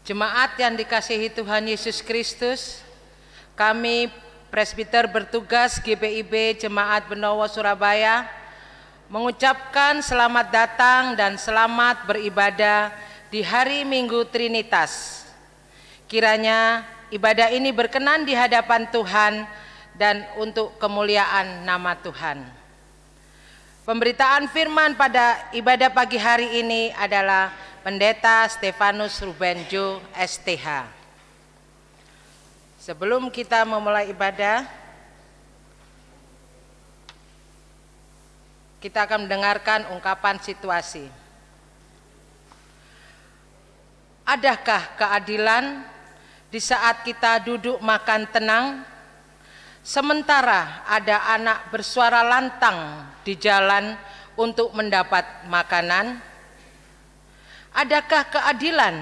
Jemaat yang dikasihi Tuhan Yesus Kristus, kami presbiter bertugas GPIB Jemaat Benowo Surabaya mengucapkan selamat datang dan selamat beribadah di hari Minggu Trinitas. Kiranya ibadah ini berkenan di hadapan Tuhan dan untuk kemuliaan nama Tuhan. Pemberitaan firman pada ibadah pagi hari ini adalah Pendeta Stefanus Rubenjo STH. Sebelum kita memulai ibadah, kita akan mendengarkan ungkapan situasi. Adakah keadilan di saat kita duduk makan tenang, sementara ada anak bersuara lantang di jalan untuk mendapat makanan? Adakah keadilan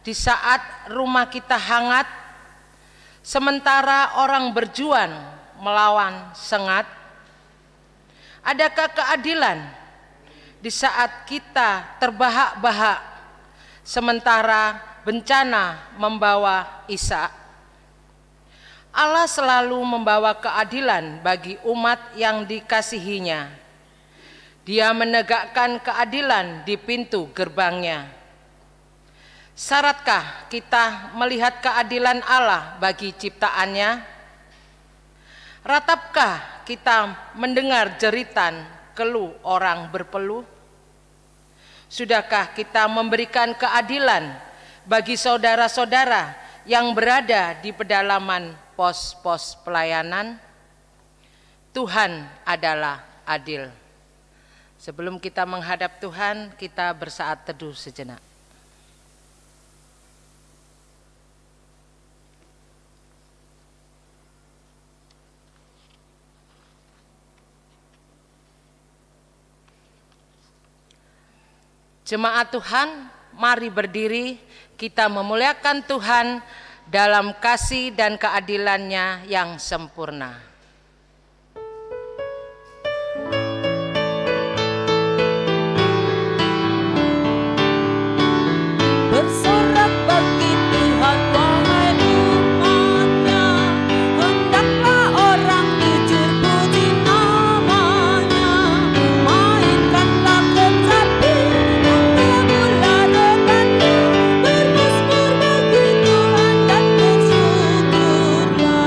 di saat rumah kita hangat, sementara orang berjuang melawan sengat? Adakah keadilan di saat kita terbahak-bahak, sementara bencana membawa isak? Allah selalu membawa keadilan bagi umat yang dikasihinya. Dia menegakkan keadilan di pintu gerbangnya. Syaratkah kita melihat keadilan Allah bagi ciptaannya? Ratapkah kita mendengar jeritan keluh orang berpeluh? Sudahkah kita memberikan keadilan bagi saudara-saudara yang berada di pedalaman pos-pos pelayanan? Tuhan adalah adil. Sebelum kita menghadap Tuhan, kita bersaat teduh sejenak. Jemaat Tuhan, mari berdiri, kita memuliakan Tuhan dalam kasih dan keadilan-Nya yang sempurna. Bersorak bagi Tuhan wahai umat-Nya, hendaklah orang jujur puji nama-Nya. Mainkanlah kecapi dan teguhlah rekanmu, bermazmur bagi Tuhan dan bersyukurlah.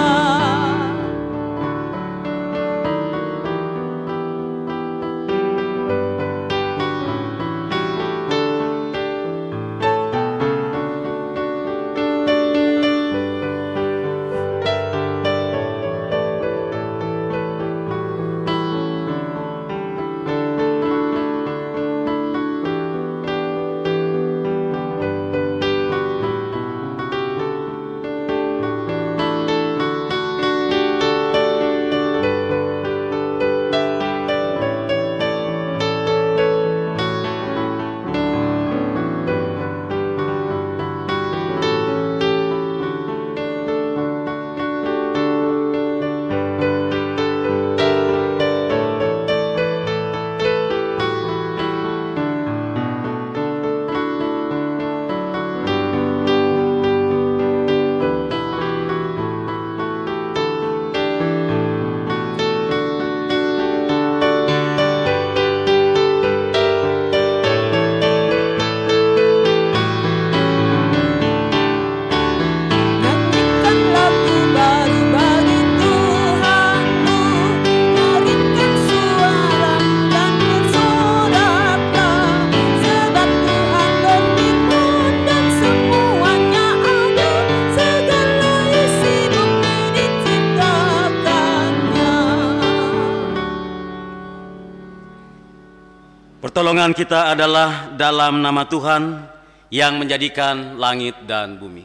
Pertolongan kita adalah dalam nama Tuhan yang menjadikan langit dan bumi.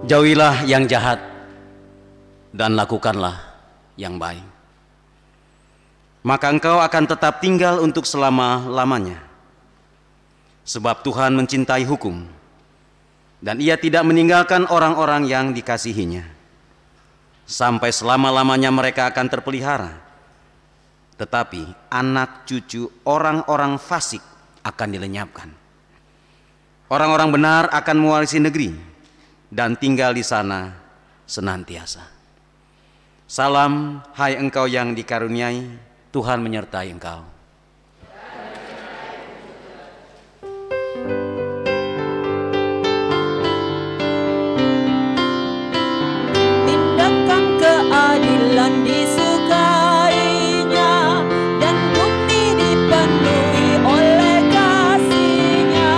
Jauhilah yang jahat dan lakukanlah yang baik. Maka engkau akan tetap tinggal untuk selama-lamanya. Sebab Tuhan mencintai hukum, dan Ia tidak meninggalkan orang-orang yang dikasihinya. Sampai selama-lamanya mereka akan terpelihara. Tetapi anak cucu orang-orang fasik akan dilenyapkan. Orang-orang benar akan mewarisi negeri dan tinggal di sana senantiasa. Salam, hai engkau yang dikaruniai, Tuhan menyertai engkau. Tindakan keadilan disukainya, dan bumi dipenuhi oleh kasih-Nya.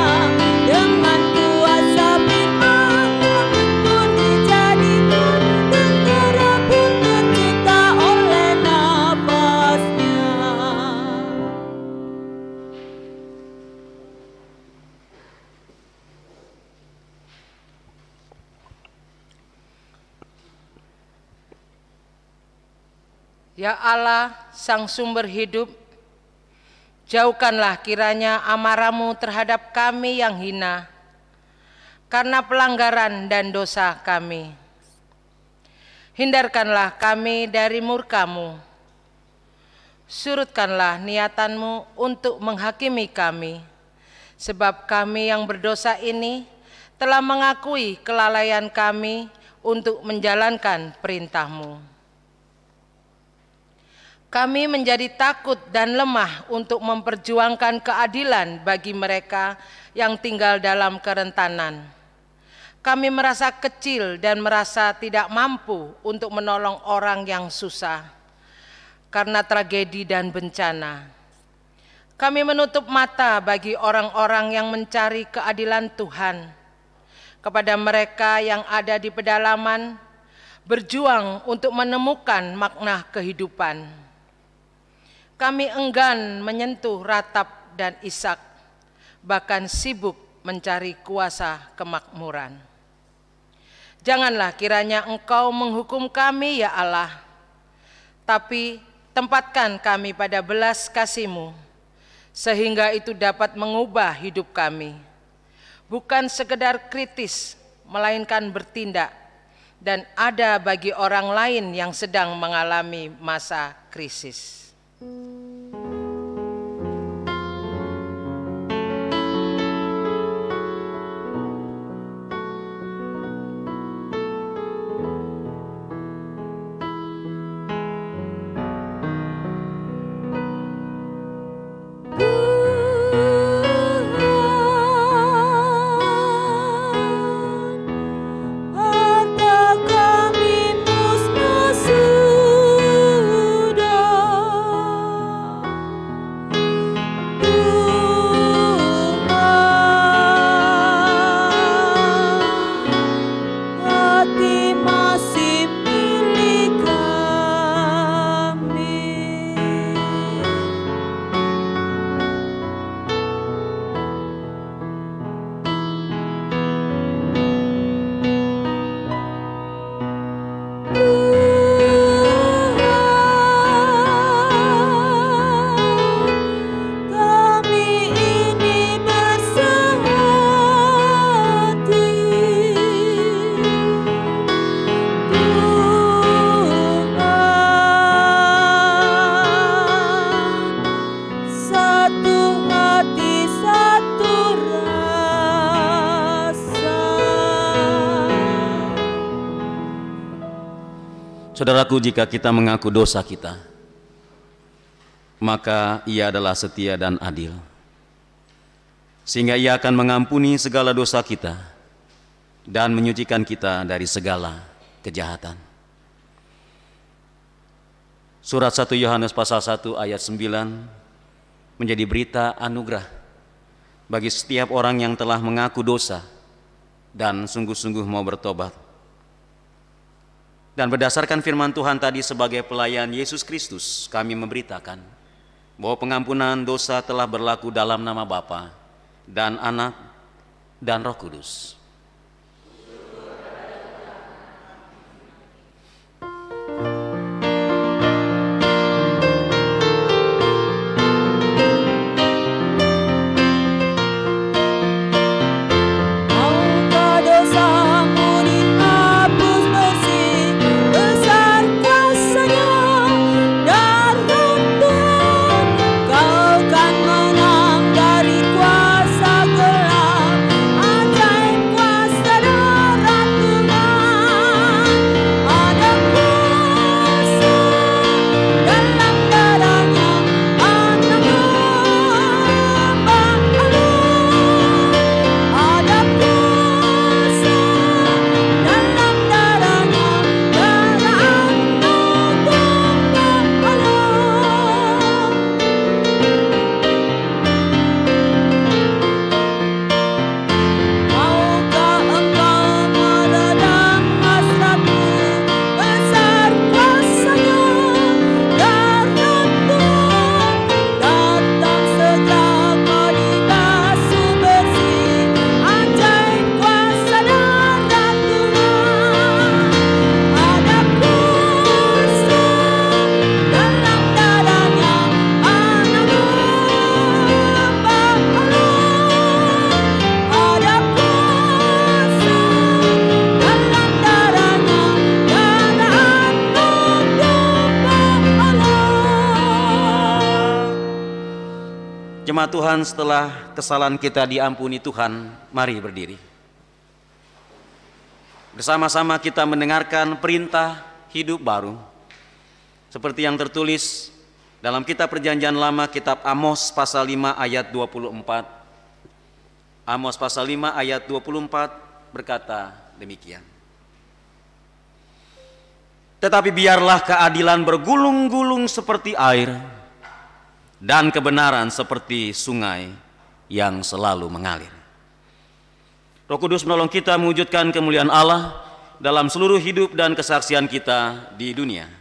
Dengan kuasa firman-Nya pun dijadikan, dan terang pun tercipta oleh nafas-Nya. Ya Allah, Sang Sumber Hidup, jauhkanlah kiranya amarah-Mu terhadap kami yang hina, karena pelanggaran dan dosa kami. Hindarkanlah kami dari murka-Mu. Surutkanlah niatan-Mu untuk menghakimi kami, sebab kami yang berdosa ini telah mengakui kelalaian kami untuk menjalankan perintah-Mu. Kami menjadi takut dan lemah untuk memperjuangkan keadilan bagi mereka yang tinggal dalam kerentanan. Kami merasa kecil dan merasa tidak mampu untuk menolong orang yang susah karena tragedi dan bencana. Kami menutup mata bagi orang-orang yang mencari keadilan Tuhan. Kepada mereka yang ada di pedalaman, berjuang untuk menemukan makna kehidupan. Kami enggan menyentuh ratap dan Ishak, bahkan sibuk mencari kuasa kemakmuran. Janganlah kiranya Engkau menghukum kami, ya Allah, tapi tempatkan kami pada belas kasih-Mu, sehingga itu dapat mengubah hidup kami. Bukan sekedar kritis, melainkan bertindak, dan ada bagi orang lain yang sedang mengalami masa krisis. Saudaraku, jika kita mengaku dosa kita, maka Ia adalah setia dan adil, sehingga Ia akan mengampuni segala dosa kita dan menyucikan kita dari segala kejahatan. Surat 1 Yohanes pasal 1 ayat 9 menjadi berita anugerah bagi setiap orang yang telah mengaku dosa dan sungguh-sungguh mau bertobat. Dan berdasarkan firman Tuhan tadi sebagai pelayan Yesus Kristus, kami memberitakan bahwa pengampunan dosa telah berlaku dalam nama Bapa dan Anak dan Roh Kudus. Jemaat Tuhan, setelah kesalahan kita diampuni Tuhan, mari berdiri. Bersama-sama kita mendengarkan perintah hidup baru, seperti yang tertulis dalam kitab Perjanjian Lama, kitab Amos pasal 5 ayat 24. Amos pasal 5 ayat 24 berkata demikian. Tetapi biarlah keadilan bergulung-gulung seperti air, dan kebenaran seperti sungai yang selalu mengalir. Roh Kudus menolong kita mewujudkan kemuliaan Allah dalam seluruh hidup dan kesaksian kita di dunia.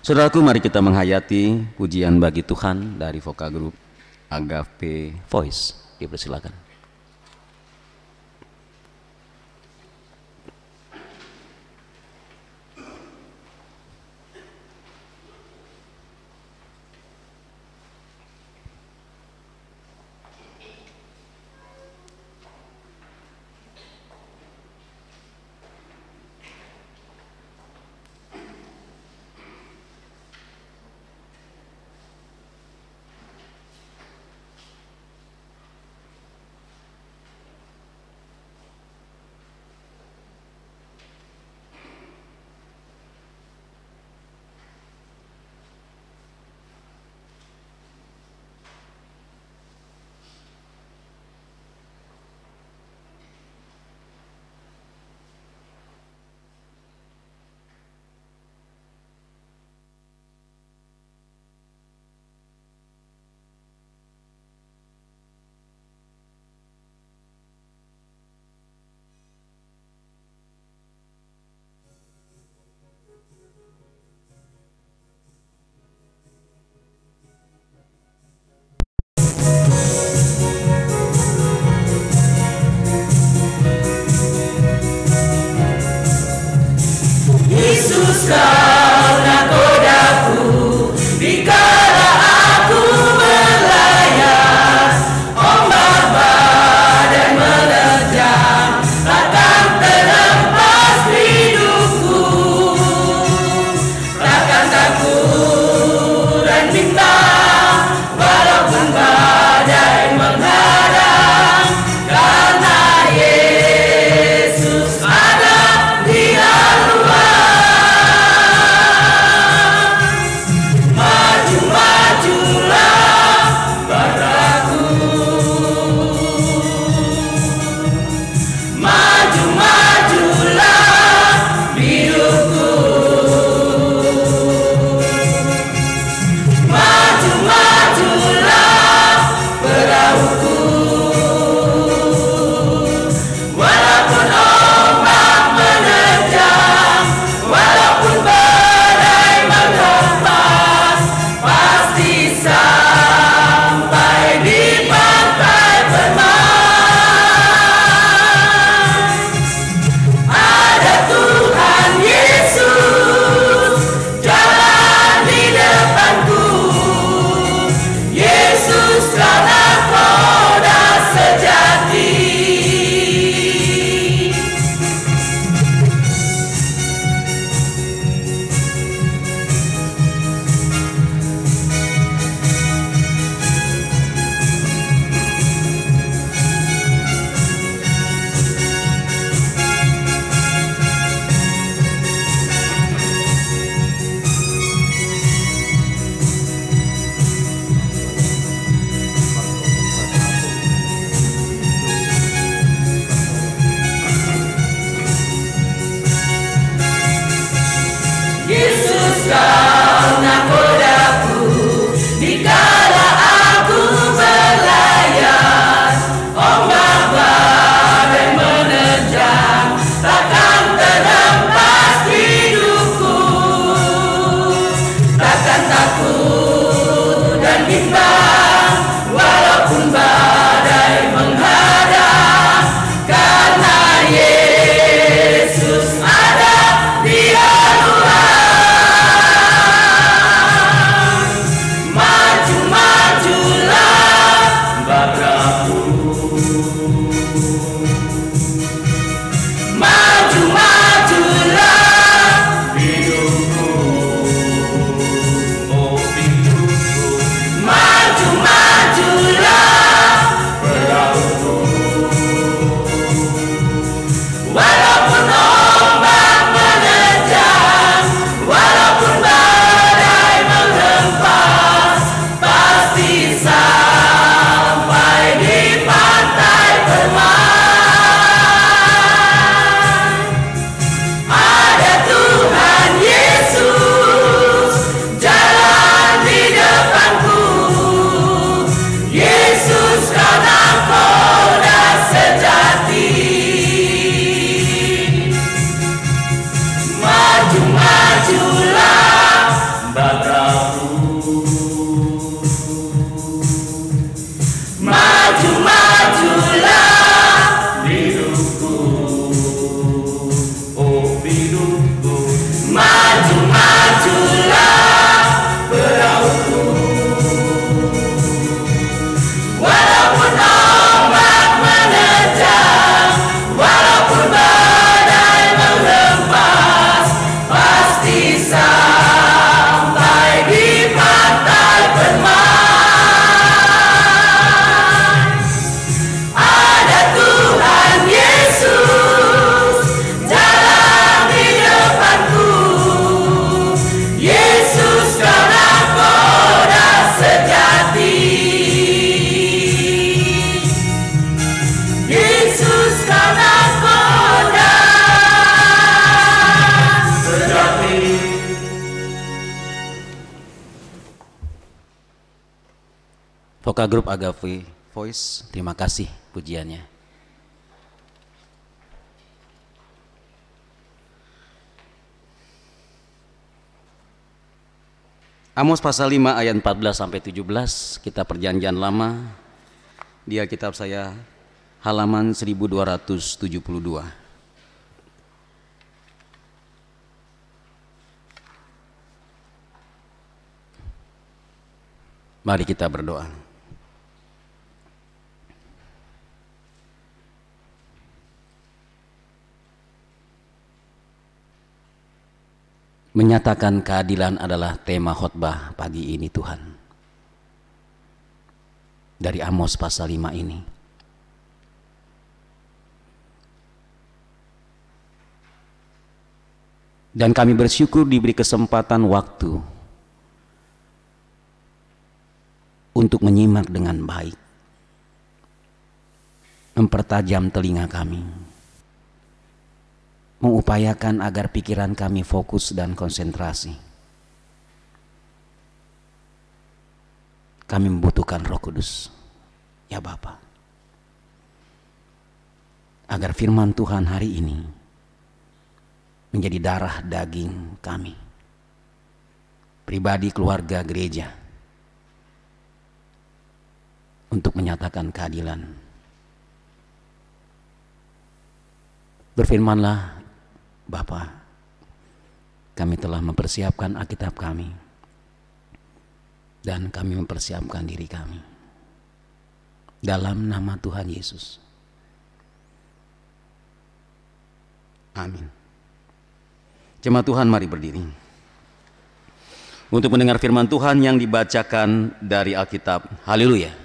Saudaraku, mari kita menghayati pujian bagi Tuhan dari Vokal Group Agape Voice. Dipersilakan. Vokal grup Agave Voice, terima kasih pujiannya. Amos pasal 5 ayat 14 sampai 17, kita perjanjian lama. Di Alkitab saya halaman 1272. Mari kita berdoa. Menyatakan keadilan adalah tema khotbah pagi ini Tuhan. Dari Amos pasal 5 ini. Dan kami bersyukur diberi kesempatan waktu untuk menyimak dengan baik. Mempertajam telinga kami. Mengupayakan agar pikiran kami fokus dan konsentrasi. Kami membutuhkan Roh Kudus, ya Bapa, agar firman Tuhan hari ini menjadi darah daging kami, pribadi, keluarga, gereja, untuk menyatakan keadilan. Berfirmanlah, Bapa, kami telah mempersiapkan Alkitab kami dan kami mempersiapkan diri kami dalam nama Tuhan Yesus. Amin. Jemaat Tuhan, mari berdiri untuk mendengar firman Tuhan yang dibacakan dari Alkitab. Haleluya.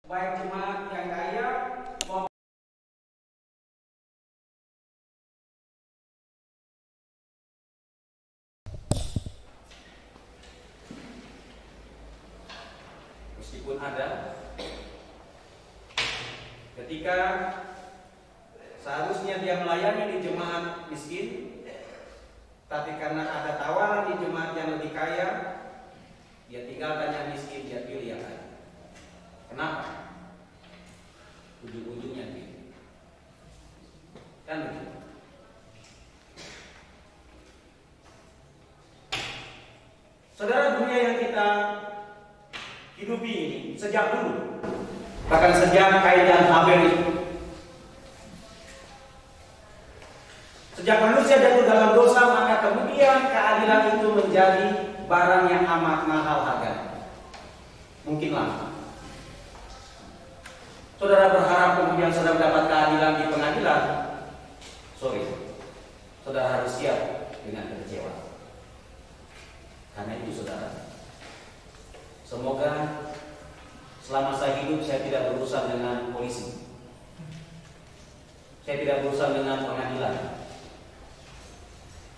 baik jemaat yang kaya maupun meskipun ada ketika seharusnya dia melayani di jemaat miskin, tapi karena ada tawaran di jemaat yang lebih kaya, dia tinggalkan yang miskin, dia pilih yang kaya. Kenapa? Ujung-ujungnya gitu. Kan begitu. Saudara, dunia yang kita hidupi ini sejak dulu, bahkan sejak Kain dan Habel itu, sejak manusia jatuh dalam dosa, maka kemudian keadilan itu menjadi barang yang amat mahal harganya. Mungkin lama. Saudara berharap kemudian saudara mendapat keadilan di pengadilan. Sorry, saudara harus siap dengan kekecewaan. Karena itu saudara, semoga selama saya hidup saya tidak berurusan dengan polisi. Saya tidak berurusan dengan pengadilan.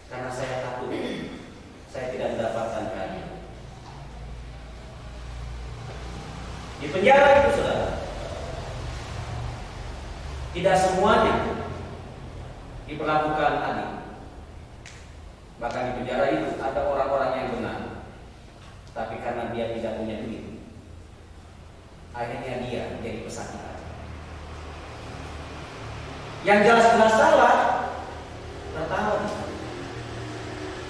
Karena saya takut saya tidak mendapatkan keadilan. Di penjara itu saudara, tidak semuanya diperlakukan adil. Bahkan di penjara itu ada orang-orang yang benar, tapi karena dia tidak punya duit, akhirnya dia jadi pesakitan. Yang jelas-jelas salah, tertawa,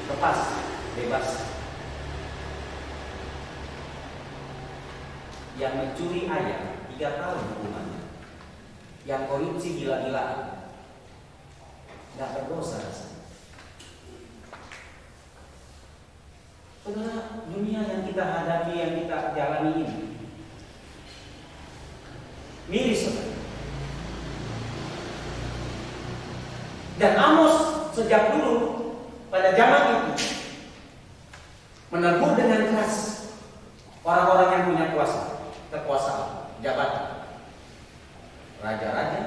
lepas, bebas. Yang mencuri ayam 3 tahun hukumannya. Yang korupsi gila-gilaan, nggak berdosa rasanya. Saudara, dunia yang kita hadapi, yang kita jalani ini miris, saudara. Dan Amos sejak dulu pada zaman itu menegur dengan keras orang-orang yang punya kuasa, kekuasaan, jabatan, raja-raja,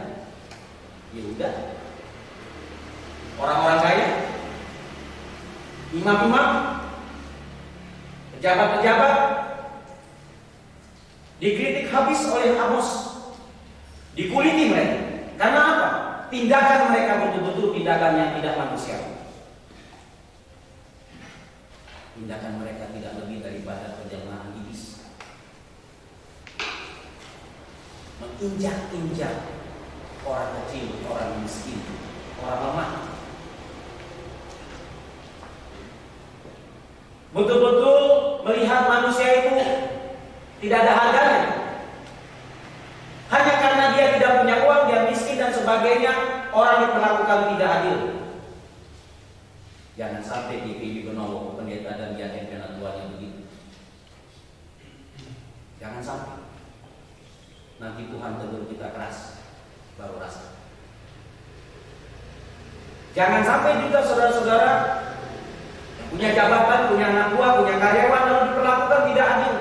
Yehuda, orang-orang kaya, imam-imam, pejabat-pejabat, dikritik habis oleh Amos, dikuliti mereka. Karena apa? Tindakan mereka betul-betul tindakan yang tidak manusiawi. Tindakan mereka tidak lebih daripada penjelmaan iblis, menginjak-injak orang kecil, orang miskin, orang lemah. Betul-betul melihat manusia itu tidak ada harganya. Hanya karena dia tidak punya uang, dia miskin dan sebagainya, orang diperlakukan tidak adil. Jangan sampai di PB Benowo, pendeta dan Diaken Penatuan yang begitu. Jangan sampai. Nanti Tuhan tegur kita keras, baru rasa. Jangan sampai juga saudara-saudara punya jabatan, punya anak buah, punya karyawan lalu diperlakukan tidak adil.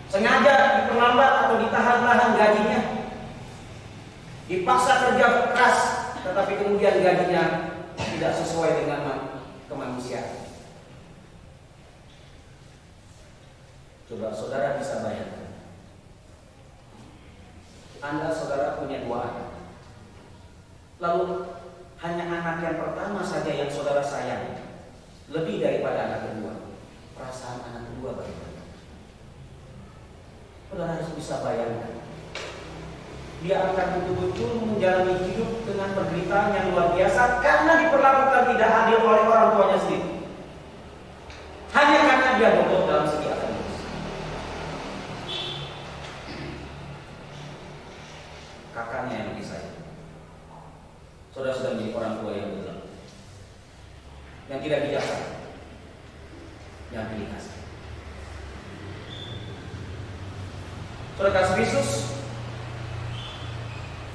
Sengaja diperlambat atau ditahan-tahan gajinya. Dipaksa kerja keras, tetapi kemudian gajinya tidak sesuai dengan kemanusiaan. Saudara bisa bayangkan, Anda saudara punya 2 anak, lalu hanya anak yang pertama saja yang saudara sayang lebih daripada anak kedua. Perasaan anak kedua bagaimana? Saudara harus bisa bayangkan, dia akan betul-betul menjalani hidup dengan penderitaan yang luar biasa karena diperlakukan tidak adil oleh orang tuanya sendiri. Hanya karena dia bodoh dalam segi akademis. Kakaknya yang lebih sayang. Saudara sudah menjadi orang tua yang betul, yang tidak bijaksana, yang pilih kasih. Saudara kasih Yesus,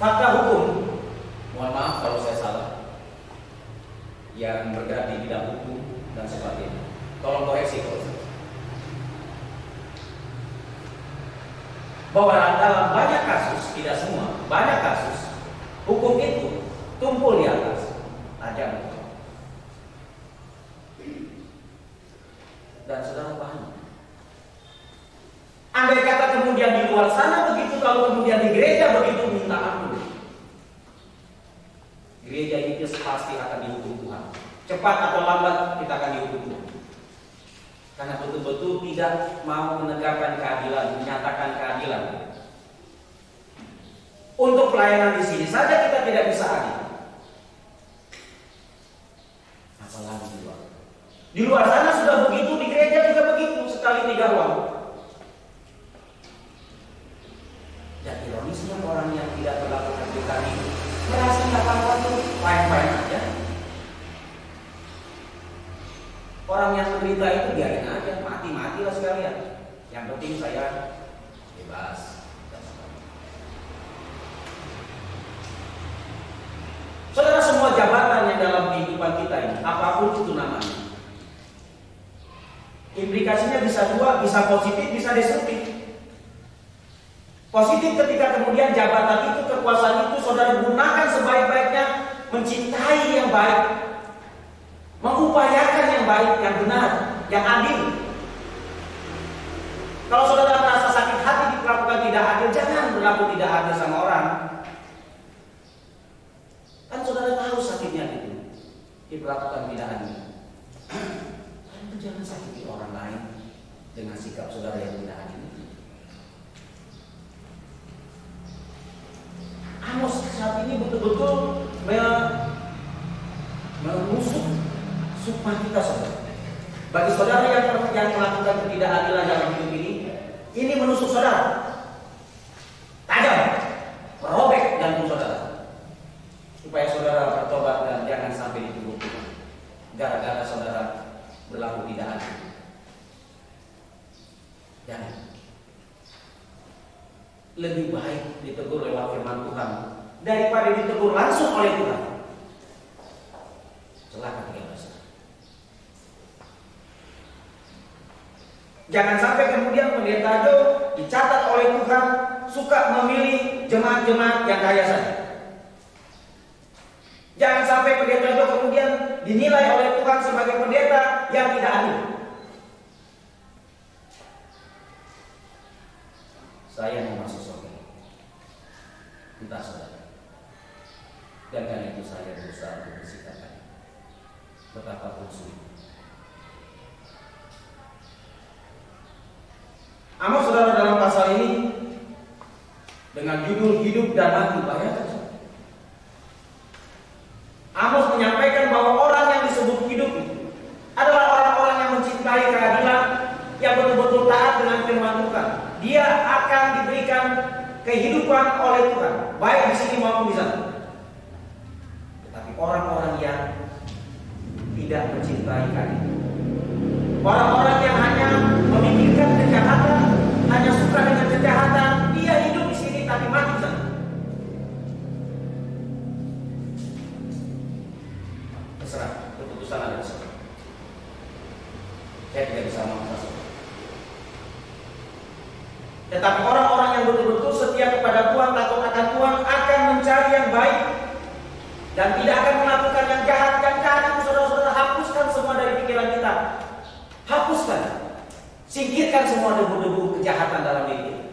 fakta hukum, mohon maaf kalau saya salah, yang bergerak di bidang hukum dan sebagainya, tolong koreksi kalau saya. bahwa dalam banyak kasus, tidak semua, banyak kasus, hukum itu tumpul di atas agama. Dan saudara paham, andai kata kemudian di luar sana begitu, kalau kemudian di gereja begitu, minta ampun, gereja itu pasti akan dihukum Tuhan. Cepat atau lambat kita akan dihukum Tuhan, karena betul-betul tidak mau menegakkan keadilan, menyatakan keadilan. Untuk pelayanan di sini saja kita tidak bisa adil, apalagi di luar. Di luar sana sudah begitu, di gereja juga begitu, sekali 3 ruang. Dan ironisnya orang yang tidak melakukan kita ini merasa nggak apa-apa tuh, fine-fine aja. Orang yang menderita itu biarin aja, mati-matilah sekalian. Yang penting saya bebas. Saudara, semua jabatan yang dalam kehidupan kita ini, apapun itu namanya, implikasinya bisa 2, bisa positif, bisa destruktif. Positif ketika kemudian jabatan itu, kekuasaan itu saudara gunakan sebaik-baiknya, mencintai yang baik, mengupayakan yang baik, yang benar, yang adil. Kalau saudara merasa sakit hati diperlakukan tidak adil, jangan berlaku tidak adil sama orang. Kan saudara tahu sakitnya itu, diperlakukan tidak adil. Jangan sakiti orang lain dengan sikap saudara yang tidak adil. Amos saat ini betul-betul menusuk sukma kita, saudara. Bagi saudara yang melakukan ketidakadilan dalam hidup ini menusuk saudara, tajam, merobek jantung saudara, supaya saudara bertobat dan jangan sampai dituduh Tuhan gara-gara saudara berlaku tidak adil. Jangan. Lebih baik ditegur lewat firman Tuhan daripada ditegur langsung oleh Tuhan. Celaka 13. Jangan sampai kemudian pendeta Jo dicatat oleh Tuhan suka memilih jemaat-jemaat yang kaya saja. Jangan sampai pendeta Jo kemudian dinilai oleh Tuhan sebagai pendeta yang tidak adil. Saya mau masuk surga, entah saudara. Dan karena itu saya berusaha untuk bersikap baik, betapapun sulit. Amos saudara dalam pasal ini dengan judul hidup dan mati, bayangkan. Amos menyampaikan bahwa orang yang disebut hidup itu adalah orang-orang yang mencintai keadilan, yang betul-betul taat dengan firman Tuhan. Dia akan diberikan kehidupan oleh Tuhan, baik di sini maupun di sana. Tetapi orang-orang yang tidak mencintai keadilan, orang-orang yang hanya memikirkan kejahatan, hanya suka dengan kejahatan, dia hidup di sini tapi mati di sana. Terserah, keputusan ada di sana. Saya tidak bisa memaksa. Tetapi orang-orang yang betul-betul setia kepada Tuhan, takut akan Tuhan, akan mencari yang baik dan tidak akan melakukan yang jahat. Yang jahat itu saudara-saudara hapuskan semua dari pikiran kita. Hapuskan, singkirkan semua debu-debu kejahatan dalam diri kita.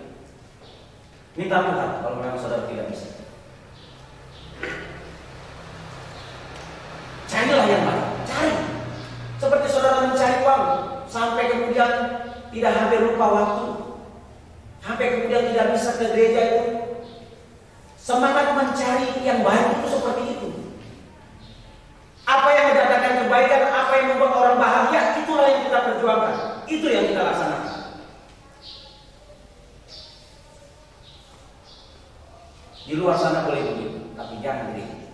Minta Tuhan kalau memang saudara tidak bisa. Carilah yang baik, cari. Seperti saudara mencari uang, sampai kemudian tidak hampir lupa waktu, sampai kemudian tidak bisa ke gereja itu. Semangat mencari yang baik itu seperti itu. Apa yang mendatangkan kebaikan, apa yang membuat orang bahagia, itulah yang kita perjuangkan. Itu yang kita laksanakan. Di luar sana boleh begitu, tapi jangan gereja.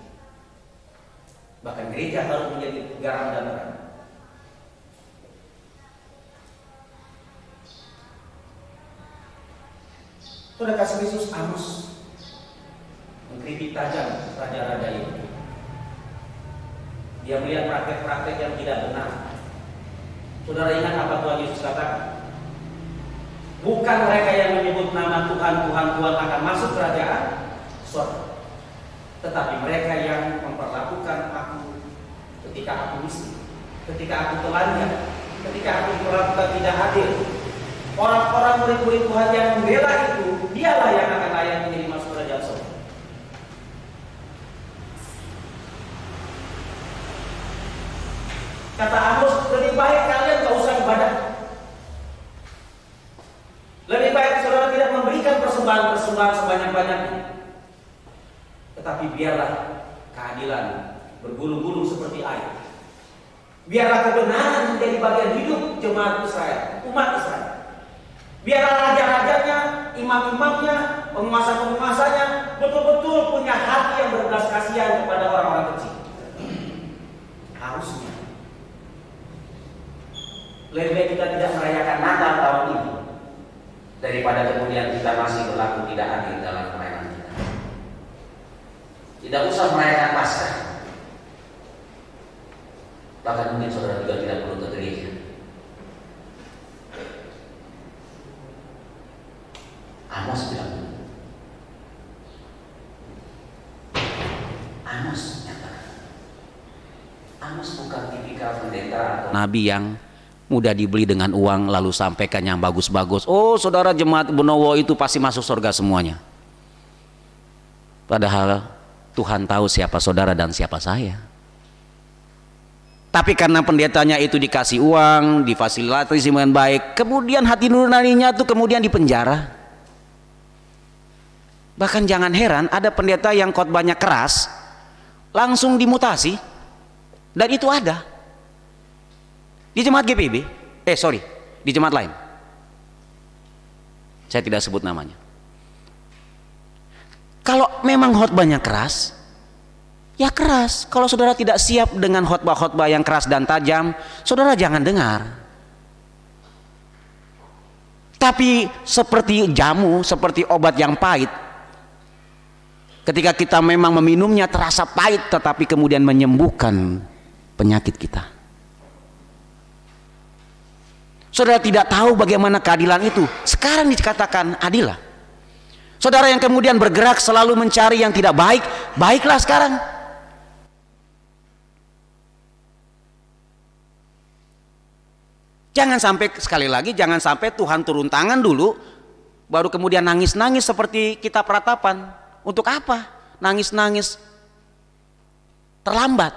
Bahkan gereja harus menjadi garam dan terang. Saudara kasih Yesus, Amos mengkritik tajam raja-raja itu. Dia melihat praktek-praktek yang tidak benar. Saudara ingat apa Tuhan Yesus katakan? Bukan mereka yang menyebut nama Tuhan akan masuk kerajaan surga, tetapi mereka yang memperlakukan aku ketika aku miskin, ketika aku telanjang, ketika aku diperlakukan tidak adil. Orang-orang murid-murid Tuhan yang membela itu, dialah yang akan layak menjadi masuk kerajaan surga. Kata Amos, lebih baik kalian gak usah ibadah. Lebih baik saudara tidak memberikan persembahan sebanyak-banyaknya. Tetapi biarlah keadilan bergulung-gulung seperti air. Biarlah kebenaran menjadi bagian hidup jemaat Israel, umat Israel. Biarlah raja-rajanya, imam-imamnya, penguasa-penguasanya betul-betul punya hati yang berbelas kasihan kepada orang-orang kecil. Harusnya lebih baik kita tidak merayakan Natal tahun ini daripada kemudian kita masih berlaku tidak adil dalam perayaan kita. Tidak usah merayakan Paskah. Bahkan mungkin saudara juga tidak perlu ke gereja. Amos bilang, Amos nyatakan, Amos bukan tipikal pendeta atau nabi yang mudah dibeli dengan uang lalu sampaikan yang bagus-bagus. Oh, saudara jemaat Benowo itu pasti masuk surga semuanya. Padahal Tuhan tahu siapa saudara dan siapa saya. Tapi karena pendetanya itu dikasih uang, difasilitasi dengan baik, kemudian hati nuraninya itu kemudian dipenjara. Bahkan jangan heran ada pendeta yang khotbahnya keras langsung dimutasi, dan itu ada di jemaat GPIB, di jemaat lain. Saya tidak sebut namanya. Kalau memang khotbahnya keras, ya keras. Kalau saudara tidak siap dengan khotbah-khotbah yang keras dan tajam, saudara jangan dengar. Tapi seperti jamu, seperti obat yang pahit, ketika kita memang meminumnya terasa pahit, tetapi kemudian menyembuhkan penyakit kita. Saudara tidak tahu bagaimana keadilan itu. Sekarang dikatakan adilah. Saudara yang kemudian bergerak selalu mencari yang tidak baik, baiklah sekarang. Jangan sampai, sekali lagi, jangan sampai Tuhan turun tangan dulu, baru kemudian nangis-nangis seperti kitab Ratapan. Untuk apa? Nangis-nangis terlambat.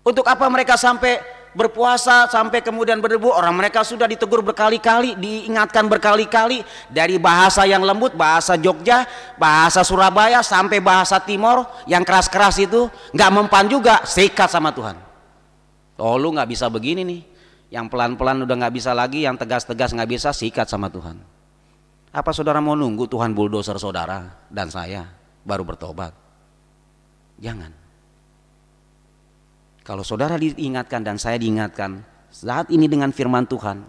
Untuk apa mereka sampai berpuasa, sampai kemudian berdebu? Orang mereka sudah ditegur berkali-kali, diingatkan berkali-kali, dari bahasa yang lembut, bahasa Jogja, bahasa Surabaya, sampai bahasa Timor yang keras-keras itu, nggak mempan juga, sikat sama Tuhan. Oh, lu nggak bisa begini nih, yang pelan-pelan udah nggak bisa lagi, yang tegas-tegas nggak bisa, sikat sama Tuhan. Apa saudara mau nunggu Tuhan bulldozer saudara dan saya baru bertobat? Jangan. Kalau saudara diingatkan dan saya diingatkan saat ini dengan firman Tuhan,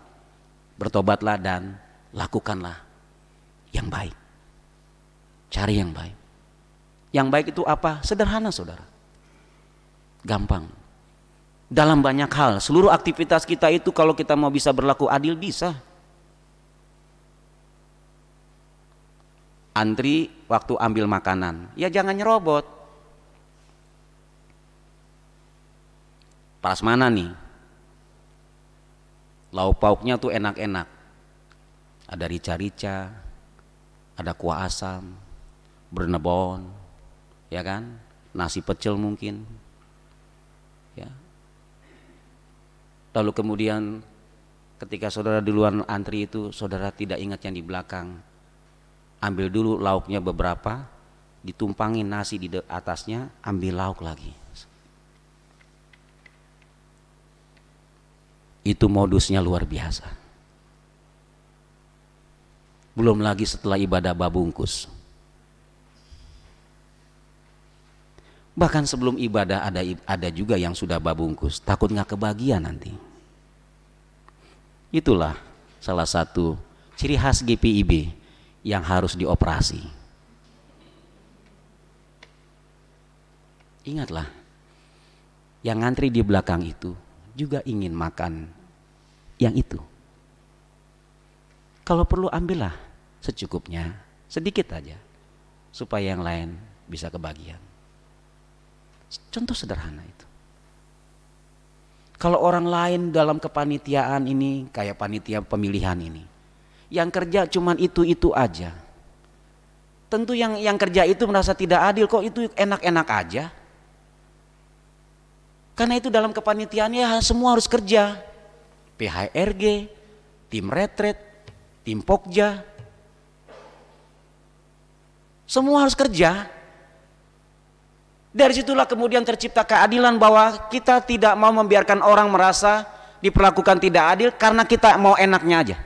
bertobatlah dan lakukanlah yang baik. Cari yang baik. Yang baik itu apa? Sederhana saudara. Gampang. Dalam banyak hal, seluruh aktivitas kita itu kalau kita mau bisa berlaku adil bisa. Antri waktu ambil makanan, ya jangan nyerobot. Prasmanan nih, lauk pauknya tuh enak-enak. Ada rica-rica, ada kuah asam, bernebon, ya kan? Nasi pecel mungkin. Ya. Lalu kemudian ketika saudara di luar antri itu, saudara tidak ingat yang di belakang. Ambil dulu lauknya beberapa, ditumpangin nasi di atasnya, ambil lauk lagi. Itu modusnya luar biasa. Belum lagi setelah ibadah babungkus. Bahkan sebelum ibadah ada juga yang sudah babungkus, takut nggak kebagian nanti. Itulah salah satu ciri khas GPIB yang harus dioperasi. Ingatlah, yang ngantri di belakang itu juga ingin makan yang itu. Kalau perlu ambillah secukupnya, sedikit aja, supaya yang lain bisa kebagian. Contoh sederhana itu. Kalau orang lain dalam kepanitiaan ini, kayak panitia pemilihan ini, yang kerja cuman itu aja, tentu yang kerja itu merasa tidak adil, kok itu enak-enak aja. Karena itu dalam kepanitiaan ya semua harus kerja. PHRG, tim retret, tim Pokja, semua harus kerja. Dari situlah kemudian tercipta keadilan, bahwa kita tidak mau membiarkan orang merasa diperlakukan tidak adil karena kita mau enaknya aja.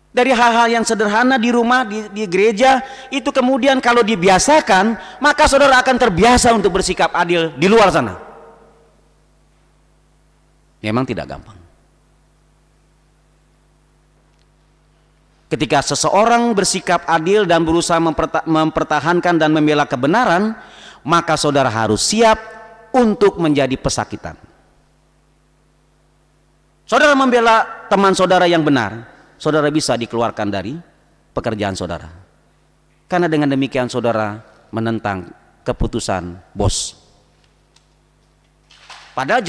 Dari hal-hal yang sederhana di rumah, di gereja, itu kemudian kalau dibiasakan, maka saudara akan terbiasa untuk bersikap adil di luar sana. Memang tidak gampang. Ketika seseorang bersikap adil dan berusaha mempertahankan dan membela kebenaran, maka saudara harus siap untuk menjadi pesakitan. Saudara membela teman saudara yang benar, saudara bisa dikeluarkan dari pekerjaan saudara. Karena dengan demikian saudara menentang keputusan bos. Padahal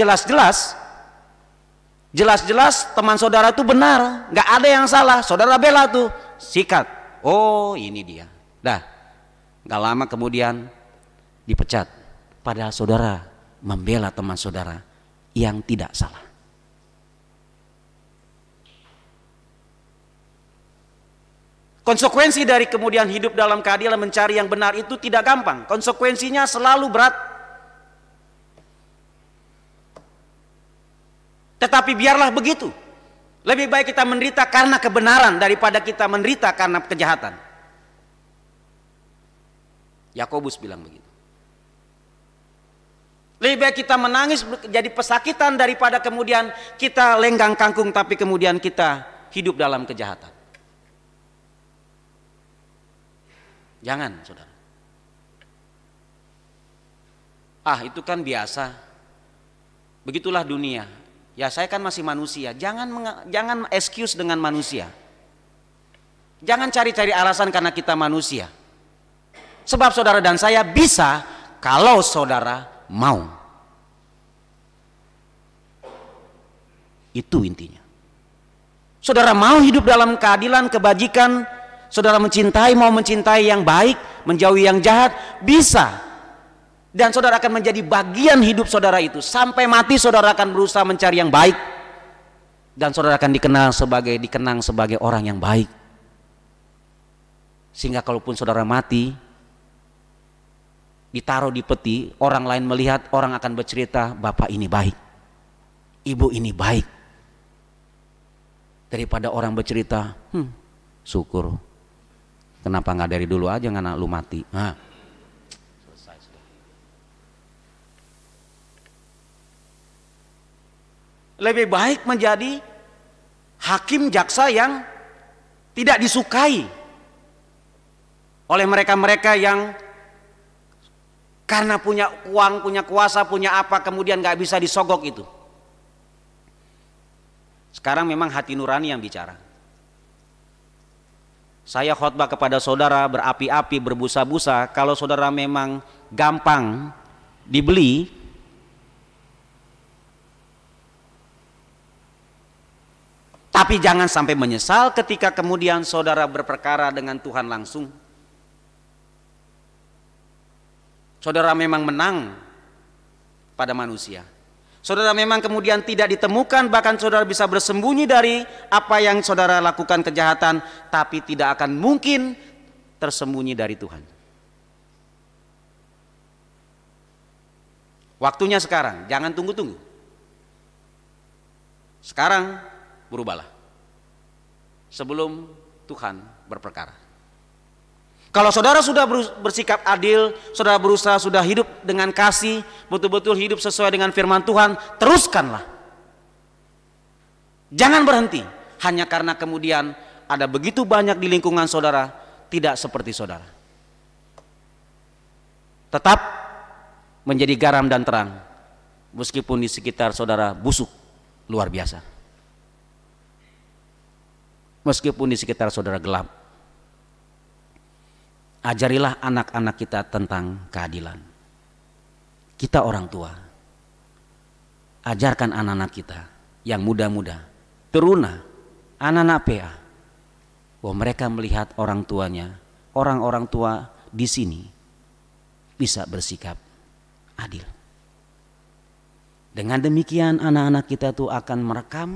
jelas-jelas teman saudara itu benar, nggak ada yang salah, saudara bela tuh, sikat. Oh ini dia. Dah, nggak lama kemudian dipecat. Padahal saudara membela teman saudara yang tidak salah. Konsekuensi dari kemudian hidup dalam keadilan, mencari yang benar itu tidak gampang. Konsekuensinya selalu berat. Tetapi biarlah begitu. Lebih baik kita menderita karena kebenaran daripada kita menderita karena kejahatan. Yakobus bilang begitu. Lebih baik kita menangis jadi pesakitan daripada kemudian kita lenggang kangkung tapi kemudian kita hidup dalam kejahatan. Jangan, saudara. Itu kan biasa. Begitulah dunia. Ya saya kan masih manusia. Jangan excuse dengan manusia. Jangan cari-cari alasan karena kita manusia. Sebab saudara dan saya bisa kalau saudara mau. Itu intinya. Saudara mau hidup dalam keadilan, kebajikan, saudara mau mencintai yang baik, menjauhi yang jahat, bisa. Dan saudara akan menjadi bagian hidup saudara itu. Sampai mati saudara akan berusaha mencari yang baik. Dan saudara akan dikenang sebagai orang yang baik. Sehingga kalaupun saudara mati, ditaruh di peti, orang lain melihat, orang akan bercerita, bapak ini baik, ibu ini baik. Daripada orang bercerita, syukur, kenapa nggak dari dulu aja nggak lu mati. Selesai sudah. Lebih baik menjadi hakim jaksa yang tidak disukai oleh mereka-mereka yang karena punya uang, punya kuasa, punya apa, kemudian nggak bisa disogok itu. Sekarang memang hati nurani yang bicara. Saya khotbah kepada saudara berapi-api, berbusa-busa. Kalau saudara memang gampang dibeli, tapi jangan sampai menyesal ketika kemudian saudara berperkara dengan Tuhan langsung. Saudara memang menang pada manusia. Saudara memang kemudian tidak ditemukan, bahkan saudara bisa bersembunyi dari apa yang saudara lakukan kejahatan, tapi tidak akan mungkin tersembunyi dari Tuhan. Waktunya sekarang, jangan tunggu-tunggu. Sekarang berubahlah sebelum Tuhan berperkara. Kalau saudara sudah bersikap adil, saudara berusaha sudah hidup dengan kasih, betul-betul hidup sesuai dengan firman Tuhan, teruskanlah. Jangan berhenti hanya karena kemudian ada begitu banyak di lingkungan saudara tidak seperti saudara. Tetap menjadi garam dan terang meskipun di sekitar saudara busuk luar biasa. Meskipun di sekitar saudara gelap, ajarilah anak-anak kita tentang keadilan. Kita orang tua, ajarkan anak-anak kita yang muda-muda, teruna, anak-anak PA, bahwa mereka melihat orang tuanya, orang-orang tua di sini bisa bersikap adil. Dengan demikian anak-anak kita tuh akan merekam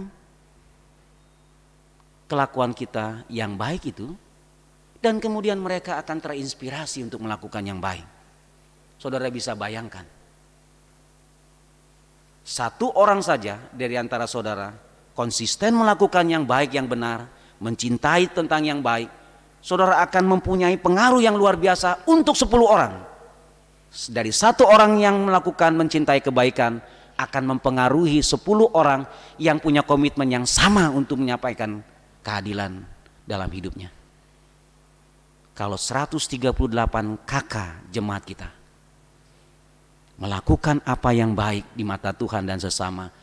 kelakuan kita yang baik itu, dan kemudian mereka akan terinspirasi untuk melakukan yang baik. Saudara bisa bayangkan, satu orang saja dari antara saudara konsisten melakukan yang baik, yang benar, mencintai tentang yang baik, saudara akan mempunyai pengaruh yang luar biasa untuk 10 orang. Dari satu orang yang melakukan mencintai kebaikan akan mempengaruhi 10 orang yang punya komitmen yang sama untuk menyampaikan keadilan dalam hidupnya. Kalau 138 kakak jemaat kita melakukan apa yang baik di mata Tuhan dan sesama,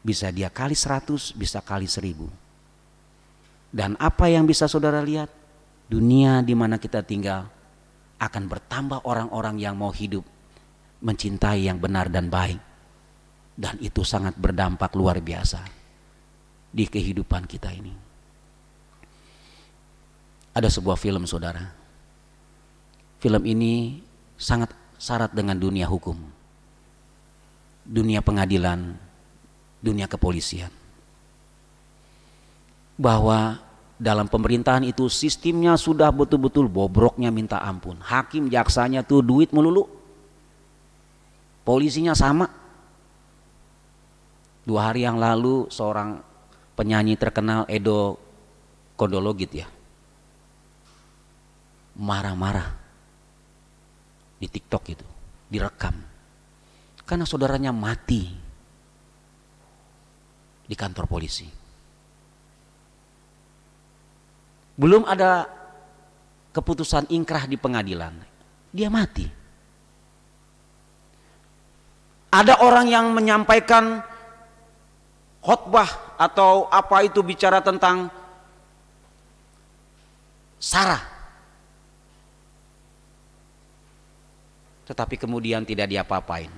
bisa dia kali 100, bisa kali 1000. Dan apa yang bisa saudara lihat, dunia di mana kita tinggal akan bertambah orang-orang yang mau hidup mencintai yang benar dan baik, dan itu sangat berdampak luar biasa di kehidupan kita ini. Ada sebuah film, saudara. Film ini sangat syarat dengan dunia hukum, dunia pengadilan, dunia kepolisian. Bahwa dalam pemerintahan itu sistemnya sudah betul-betul bobroknya minta ampun. Hakim jaksanya tuh duit melulu, polisinya sama. 2 hari yang lalu seorang penyanyi terkenal, Edo Kodologit ya, marah-marah di TikTok itu, direkam karena saudaranya mati di kantor polisi. Belum ada keputusan ingkrah di pengadilan, dia mati. Ada orang yang menyampaikan khotbah atau apa itu, bicara tentang Sarah, tetapi kemudian tidak diapa-apain.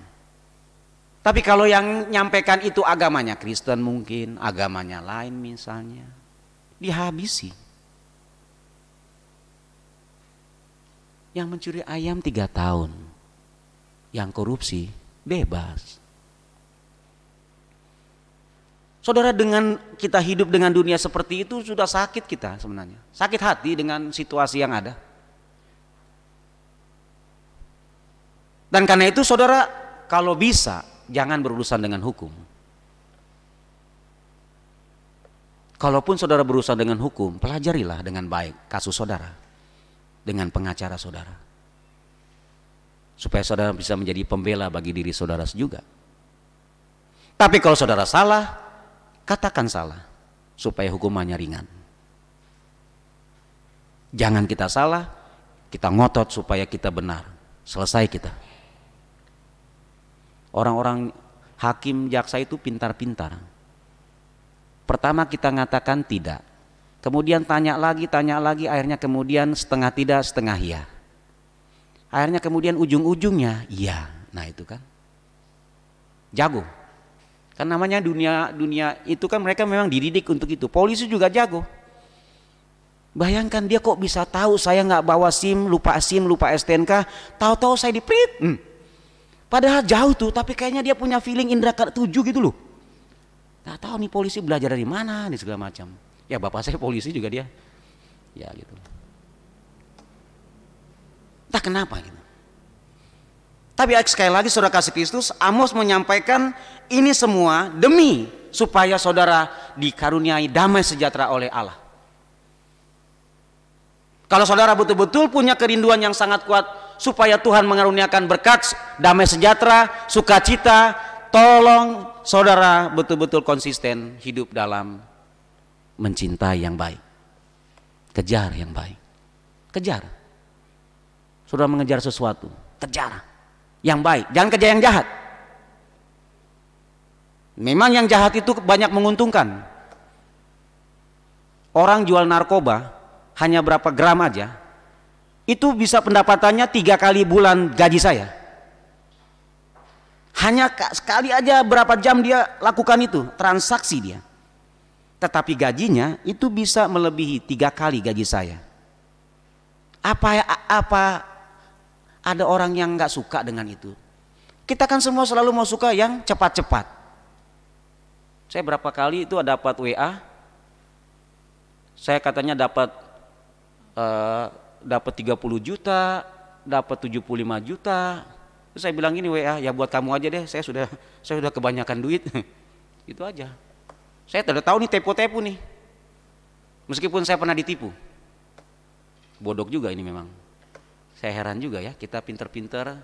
Tapi kalau yang nyampaikan itu agamanya Kristen, mungkin agamanya lain misalnya, dihabisi. Yang mencuri ayam 3 tahun, yang korupsi bebas. Saudara, dengan kita hidup dengan dunia seperti itu sudah sakit kita sebenarnya. Sakit hati dengan situasi yang ada. Dan karena itu saudara, kalau bisa jangan berurusan dengan hukum. Kalaupun saudara berurusan dengan hukum, pelajarilah dengan baik kasus saudara dengan pengacara saudara, supaya saudara bisa menjadi pembela bagi diri saudara juga. Tapi kalau saudara salah, katakan salah supaya hukumannya ringan. Jangan kita salah, kita ngotot supaya kita benar, selesai kita. Orang-orang hakim jaksa itu pintar-pintar. Pertama kita ngatakan tidak, kemudian tanya lagi, akhirnya kemudian setengah tidak, setengah iya. Akhirnya kemudian ujung-ujungnya iya. Nah itu kan jago. Kan namanya dunia itu kan mereka memang dididik untuk itu. Polisi juga jago. Bayangkan dia kok bisa tahu saya nggak bawa SIM, lupa STNK, tahu-tahu saya di-print. Padahal jauh tuh, tapi kayaknya dia punya feeling indra ketujuh gitu loh. Nggak tahu nih polisi belajar dari mana nih segala macam. Ya bapak saya polisi juga dia. Ya gitu. Entah kenapa gitu. Tapi sekali lagi saudara kasih Kristus, Amos menyampaikan ini semua demi supaya saudara dikaruniai damai sejahtera oleh Allah. Kalau saudara betul-betul punya kerinduan yang sangat kuat supaya Tuhan mengaruniakan berkat, damai sejahtera, sukacita, tolong saudara betul-betul konsisten hidup dalam mencintai yang baik. Kejar yang baik. Kejar. Saudara mengejar sesuatu, kejar yang baik, jangan kejar yang jahat. Memang yang jahat itu banyak menguntungkan. Orang jual narkoba hanya berapa gram aja, itu bisa pendapatannya 3 kali bulan gaji saya. Hanya sekali aja berapa jam dia lakukan itu, transaksi dia. Tetapi gajinya itu bisa melebihi 3 kali gaji saya. Apa ada orang yang nggak suka dengan itu? Kita kan semua selalu mau suka yang cepat-cepat. Saya berapa kali itu dapat WA, saya katanya dapat 30 juta, dapat 75 juta. Terus saya bilang gini WA, ya buat kamu aja deh, saya sudah kebanyakan duit. Itu aja. Saya tidak tahu nih tepo-tepo nih. Meskipun saya pernah ditipu. Bodoh juga ini memang. Saya heran juga ya, kita pinter-pinter,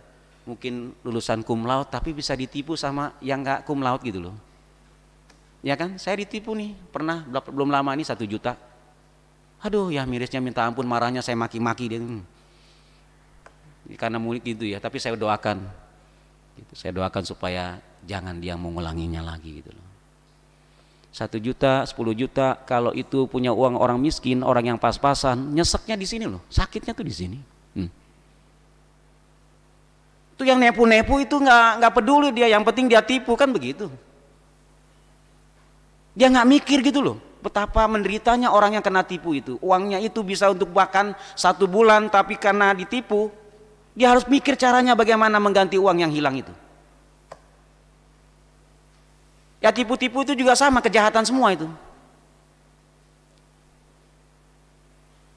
mungkin lulusan cum laude tapi bisa ditipu sama yang nggak cum laude gitu loh. Ya kan, saya ditipu nih, pernah belum lama ini 1 juta. Aduh ya mirisnya minta ampun, marahnya saya maki-maki dia. Karena mulik gitu ya, tapi saya doakan. Saya doakan supaya jangan dia mengulanginya lagi gitu loh. 1 juta, 10 juta, kalau itu punya uang orang miskin, orang yang pas-pasan, nyeseknya di sini loh, sakitnya tuh di sini. Itu yang nepu-nepu itu nggak peduli dia, yang penting dia tipu kan begitu. Dia nggak mikir gitu loh, betapa menderitanya orang yang kena tipu itu. Uangnya itu bisa untuk makan 1 bulan, tapi karena ditipu, dia harus mikir caranya bagaimana mengganti uang yang hilang itu. Ya tipu-tipu itu juga sama, kejahatan semua itu.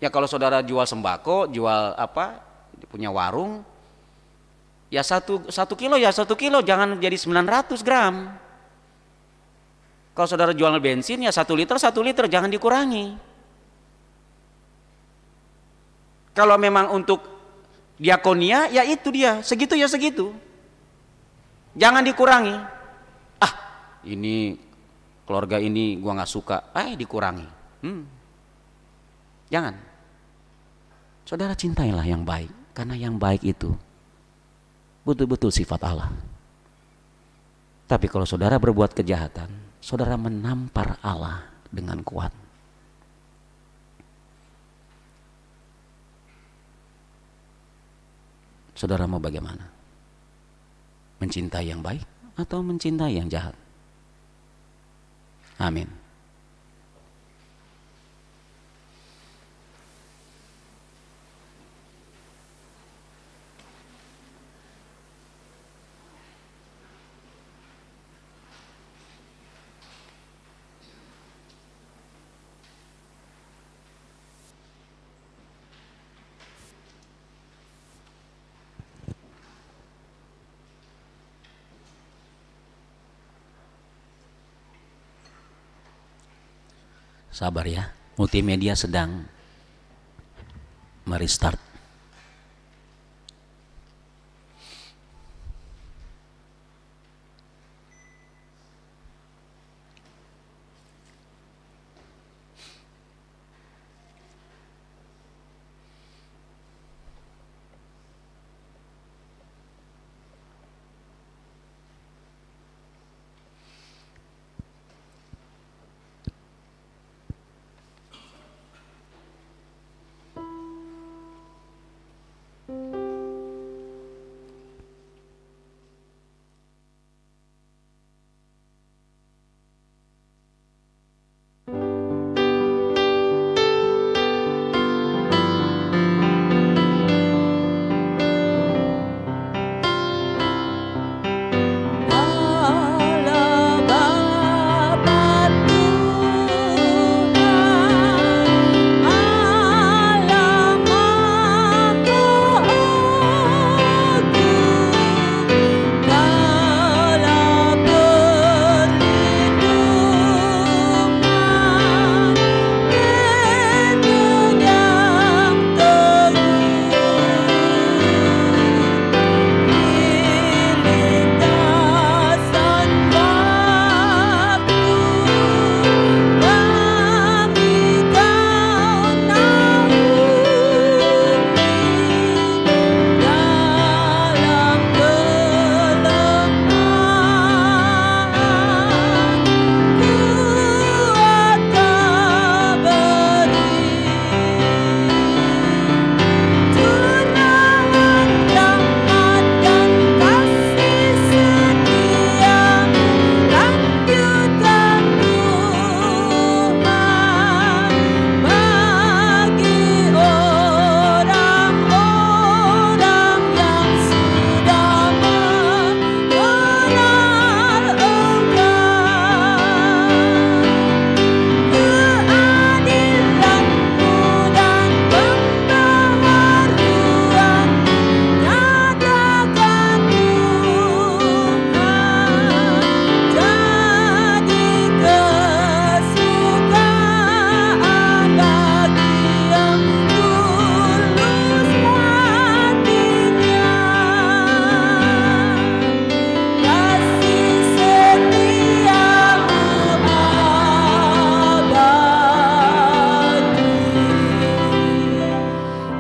Ya kalau saudara jual sembako, jual apa, punya warung, ya 1 kilo ya 1 kilo, jangan jadi 900 gram. Kalau saudara jual bensin ya 1 liter, jangan dikurangi. Kalau memang untuk diakonia ya itu dia, segitu ya segitu. Jangan dikurangi. Ini keluarga ini gua nggak suka, dikurangi. Jangan. Saudara cintailah yang baik, karena yang baik itu betul-betul sifat Allah. Tapi kalau saudara berbuat kejahatan, saudara menampar Allah dengan kuat. Saudara mau bagaimana? Mencintai yang baik atau mencintai yang jahat? Amin. Sabar ya, multimedia sedang merestart.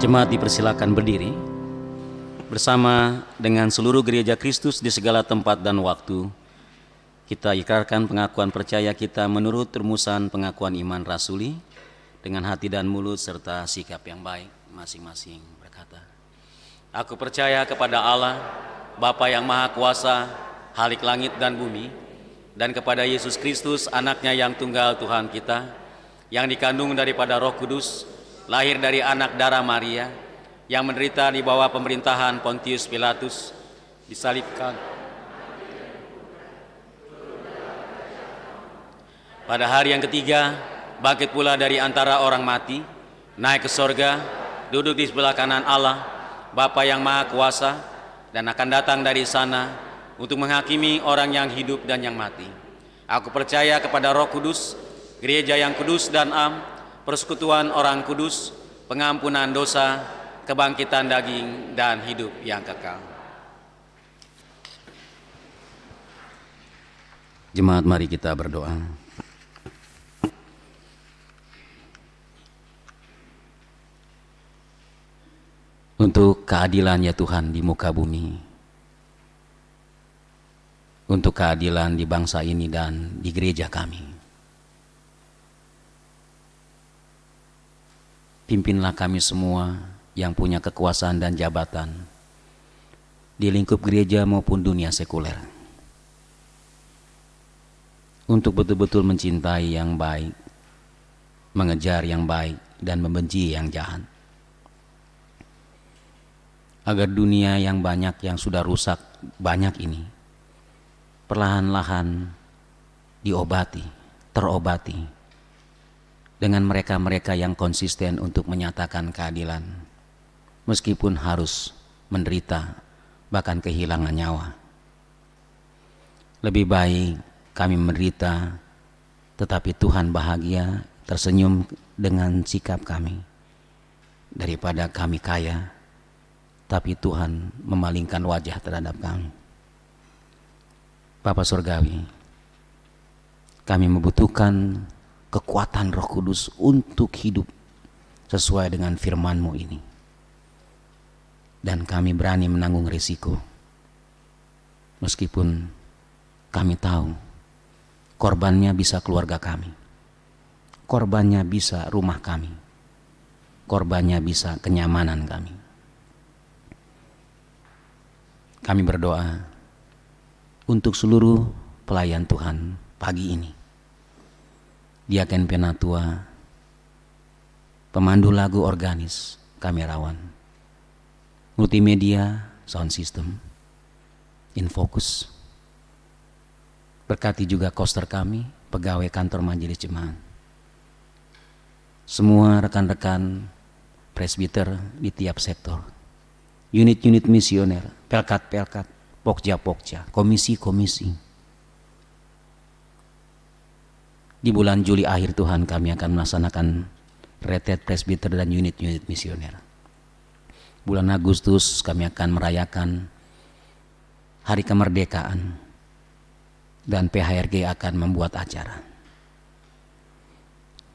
Jemaat dipersilakan berdiri bersama dengan seluruh gereja Kristus di segala tempat dan waktu. Kita ikrarkan pengakuan percaya kita menurut rumusan pengakuan iman rasuli dengan hati dan mulut serta sikap yang baik. Masing-masing berkata, aku percaya kepada Allah, Bapa yang Maha Kuasa, Halik langit dan bumi, dan kepada Yesus Kristus, anaknya yang tunggal Tuhan kita, yang dikandung daripada Roh Kudus, lahir dari anak darah Maria, yang menderita di bawah pemerintahan Pontius Pilatus, disalibkan, pada hari yang ketiga bangkit pula dari antara orang mati, naik ke sorga, duduk di sebelah kanan Allah, Bapa yang Maha Kuasa, dan akan datang dari sana untuk menghakimi orang yang hidup dan yang mati. Aku percaya kepada Roh Kudus, gereja yang kudus dan am, persekutuan orang kudus, pengampunan dosa, kebangkitan daging, dan hidup yang kekal. Jemaat, mari kita berdoa. Untuk keadilan ya Tuhan di muka bumi, untuk keadilan di bangsa ini dan di gereja kami. Pimpinlah kami semua yang punya kekuasaan dan jabatan di lingkup gereja maupun dunia sekuler, untuk betul-betul mencintai yang baik, mengejar yang baik, dan membenci yang jahat, agar dunia yang banyak yang sudah rusak banyak ini perlahan-lahan diobati, terobati dengan mereka-mereka yang konsisten untuk menyatakan keadilan, meskipun harus menderita bahkan kehilangan nyawa. Lebih baik kami menderita tetapi Tuhan bahagia tersenyum dengan sikap kami, daripada kami kaya tapi Tuhan memalingkan wajah terhadap kami. Bapa Surgawi, kami membutuhkan kekuatan Roh Kudus untuk hidup sesuai dengan firman-Mu ini. Dan kami berani menanggung risiko, meskipun kami tahu korbannya bisa keluarga kami, korbannya bisa rumah kami, korbannya bisa kenyamanan kami. Kami berdoa untuk seluruh pelayan Tuhan pagi ini. Diaken Penatua, pemandu lagu organis, kamerawan, multimedia, sound system, Infocus. Berkati juga koster kami, pegawai kantor majelis jemaat. Semua rekan-rekan presbiter di tiap sektor, unit-unit misioner, pelkat-pelkat, pokja-pokja, komisi-komisi. Di bulan Juli akhir Tuhan kami akan melaksanakan retret presbiter dan unit-unit misioner. Bulan Agustus kami akan merayakan hari kemerdekaan dan PHRG akan membuat acara.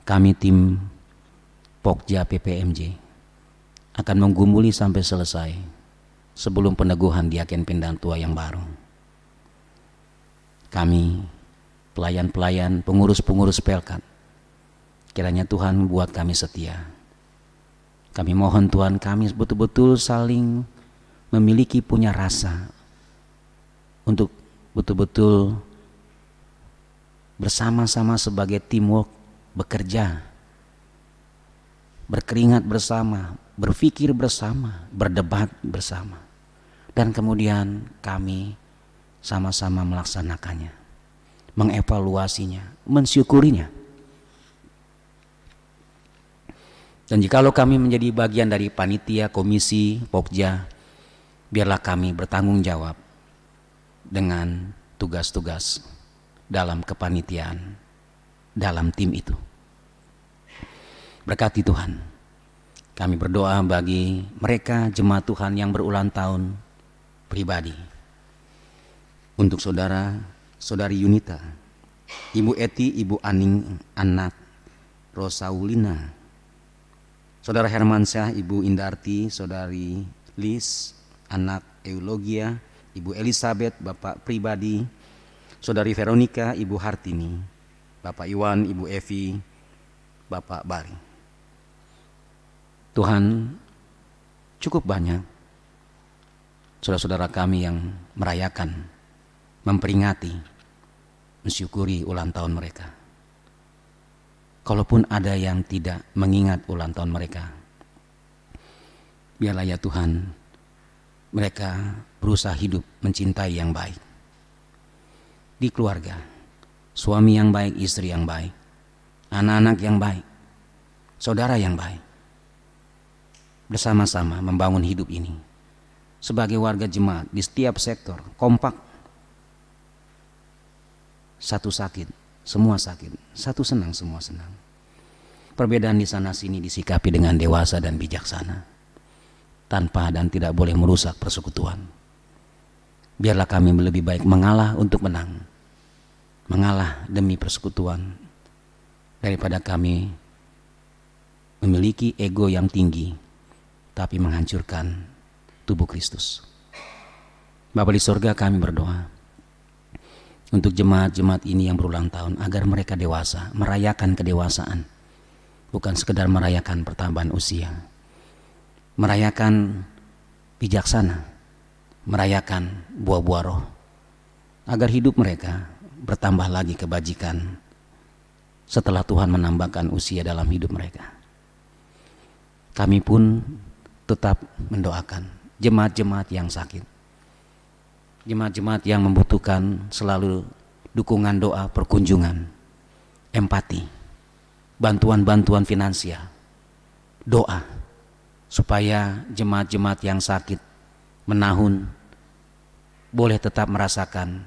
Kami tim Pokja PPMJ akan menggumuli sampai selesai sebelum peneguhan diaken Pendatua yang baru. Kami pelayan-pelayan, pengurus-pengurus pelkat, kiranya Tuhan buat kami setia. Kami mohon Tuhan kami betul-betul saling memiliki punya rasa untuk betul-betul bersama-sama sebagai teamwork, bekerja, berkeringat bersama, berpikir bersama, berdebat bersama, dan kemudian kami sama-sama melaksanakannya, mengevaluasinya, mensyukurinya. Dan jikalau kami menjadi bagian dari panitia, komisi, pokja, biarlah kami bertanggung jawab dengan tugas-tugas dalam kepanitiaan, dalam tim itu. Berkati Tuhan. Kami berdoa bagi mereka jemaat Tuhan yang berulang tahun pribadi. Untuk saudara-saudari Yunita, Ibu Eti, Ibu Aning, anak Rosaulina, Saudara Hermansyah, Ibu Indarti, Saudari Lis, anak Eulogia, Ibu Elizabeth, Bapak pribadi, Saudari Veronica, Ibu Hartini, Bapak Iwan, Ibu Evi, Bapak Bari. Tuhan, cukup banyak saudara-saudara kami yang merayakan, memperingati, mensyukuri ulang tahun mereka. Kalaupun ada yang tidak mengingat ulang tahun mereka, biarlah ya Tuhan, mereka berusaha hidup mencintai yang baik. Di keluarga, suami yang baik, istri yang baik, anak-anak yang baik, saudara yang baik. Bersama-sama membangun hidup ini. Sebagai warga jemaat di setiap sektor, kompak. Satu sakit, semua sakit. Satu senang, semua senang. Perbedaan di sana sini disikapi dengan dewasa dan bijaksana. Tanpa dan tidak boleh merusak persekutuan. Biarlah kami lebih baik mengalah untuk menang. Mengalah demi persekutuan. Daripada kami memiliki ego yang tinggi, tapi menghancurkan tubuh Kristus. Bapa di sorga, kami berdoa untuk jemaat-jemaat ini yang berulang tahun agar mereka dewasa, merayakan kedewasaan, bukan sekedar merayakan pertambahan usia, merayakan bijaksana, merayakan buah-buah roh, agar hidup mereka bertambah lagi kebajikan setelah Tuhan menambahkan usia dalam hidup mereka. Kami pun tetap mendoakan jemaat-jemaat yang sakit, jemaat-jemaat yang membutuhkan selalu dukungan doa, perkunjungan, empati, bantuan-bantuan finansial, doa, supaya jemaat-jemaat yang sakit menahun boleh tetap merasakan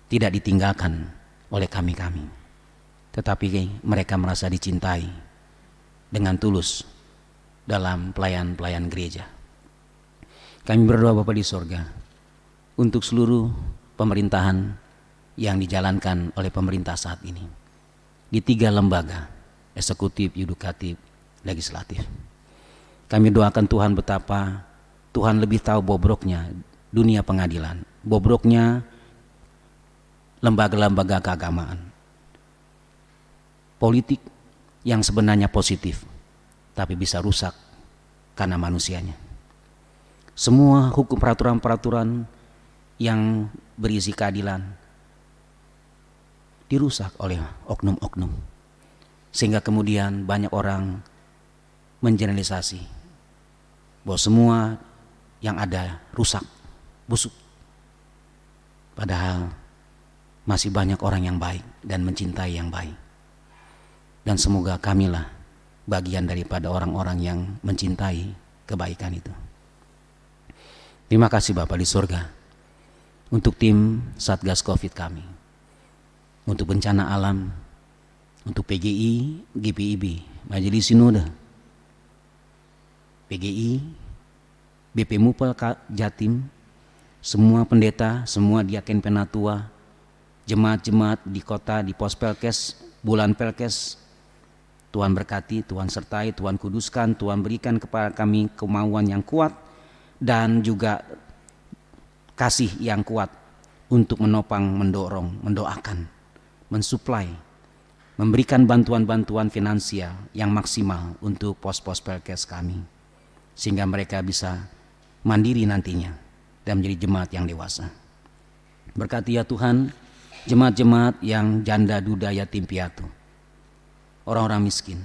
tidak ditinggalkan oleh kami-kami, tetapi mereka merasa dicintai dengan tulus dalam pelayan-pelayan gereja. Kami berdoa Bapa di sorga untuk seluruh pemerintahan yang dijalankan oleh pemerintah saat ini di 3 lembaga, eksekutif, yudikatif, legislatif. Kami doakan Tuhan betapa Tuhan lebih tahu bobroknya dunia pengadilan, bobroknya lembaga-lembaga keagamaan, politik yang sebenarnya positif tapi bisa rusak karena manusianya. Semua hukum peraturan-peraturan yang berisi keadilan dirusak oleh oknum-oknum, sehingga kemudian banyak orang mengeneralisasi bahwa semua yang ada rusak, busuk. Padahal masih banyak orang yang baik dan mencintai yang baik. Dan semoga kamilah bagian daripada orang-orang yang mencintai kebaikan itu. Terima kasih Bapa di surga untuk tim Satgas Covid kami, untuk bencana alam, untuk PGI, GPIB, Majelis Sinode, PGI, BP Mupel Jatim, semua pendeta, semua diaken penatua, jemaat-jemaat di kota, di pos Pelkes, bulan Pelkes. Tuhan berkati, Tuhan sertai, Tuhan kuduskan, Tuhan berikan kepada kami kemauan yang kuat dan juga kasih yang kuat untuk menopang, mendorong, mendoakan, mensuplai, memberikan bantuan-bantuan finansial yang maksimal untuk pos-pos Pelkes kami, sehingga mereka bisa mandiri nantinya dan menjadi jemaat yang dewasa. Berkati ya Tuhan jemaat-jemaat yang janda, duda, yatim piatu, orang-orang miskin,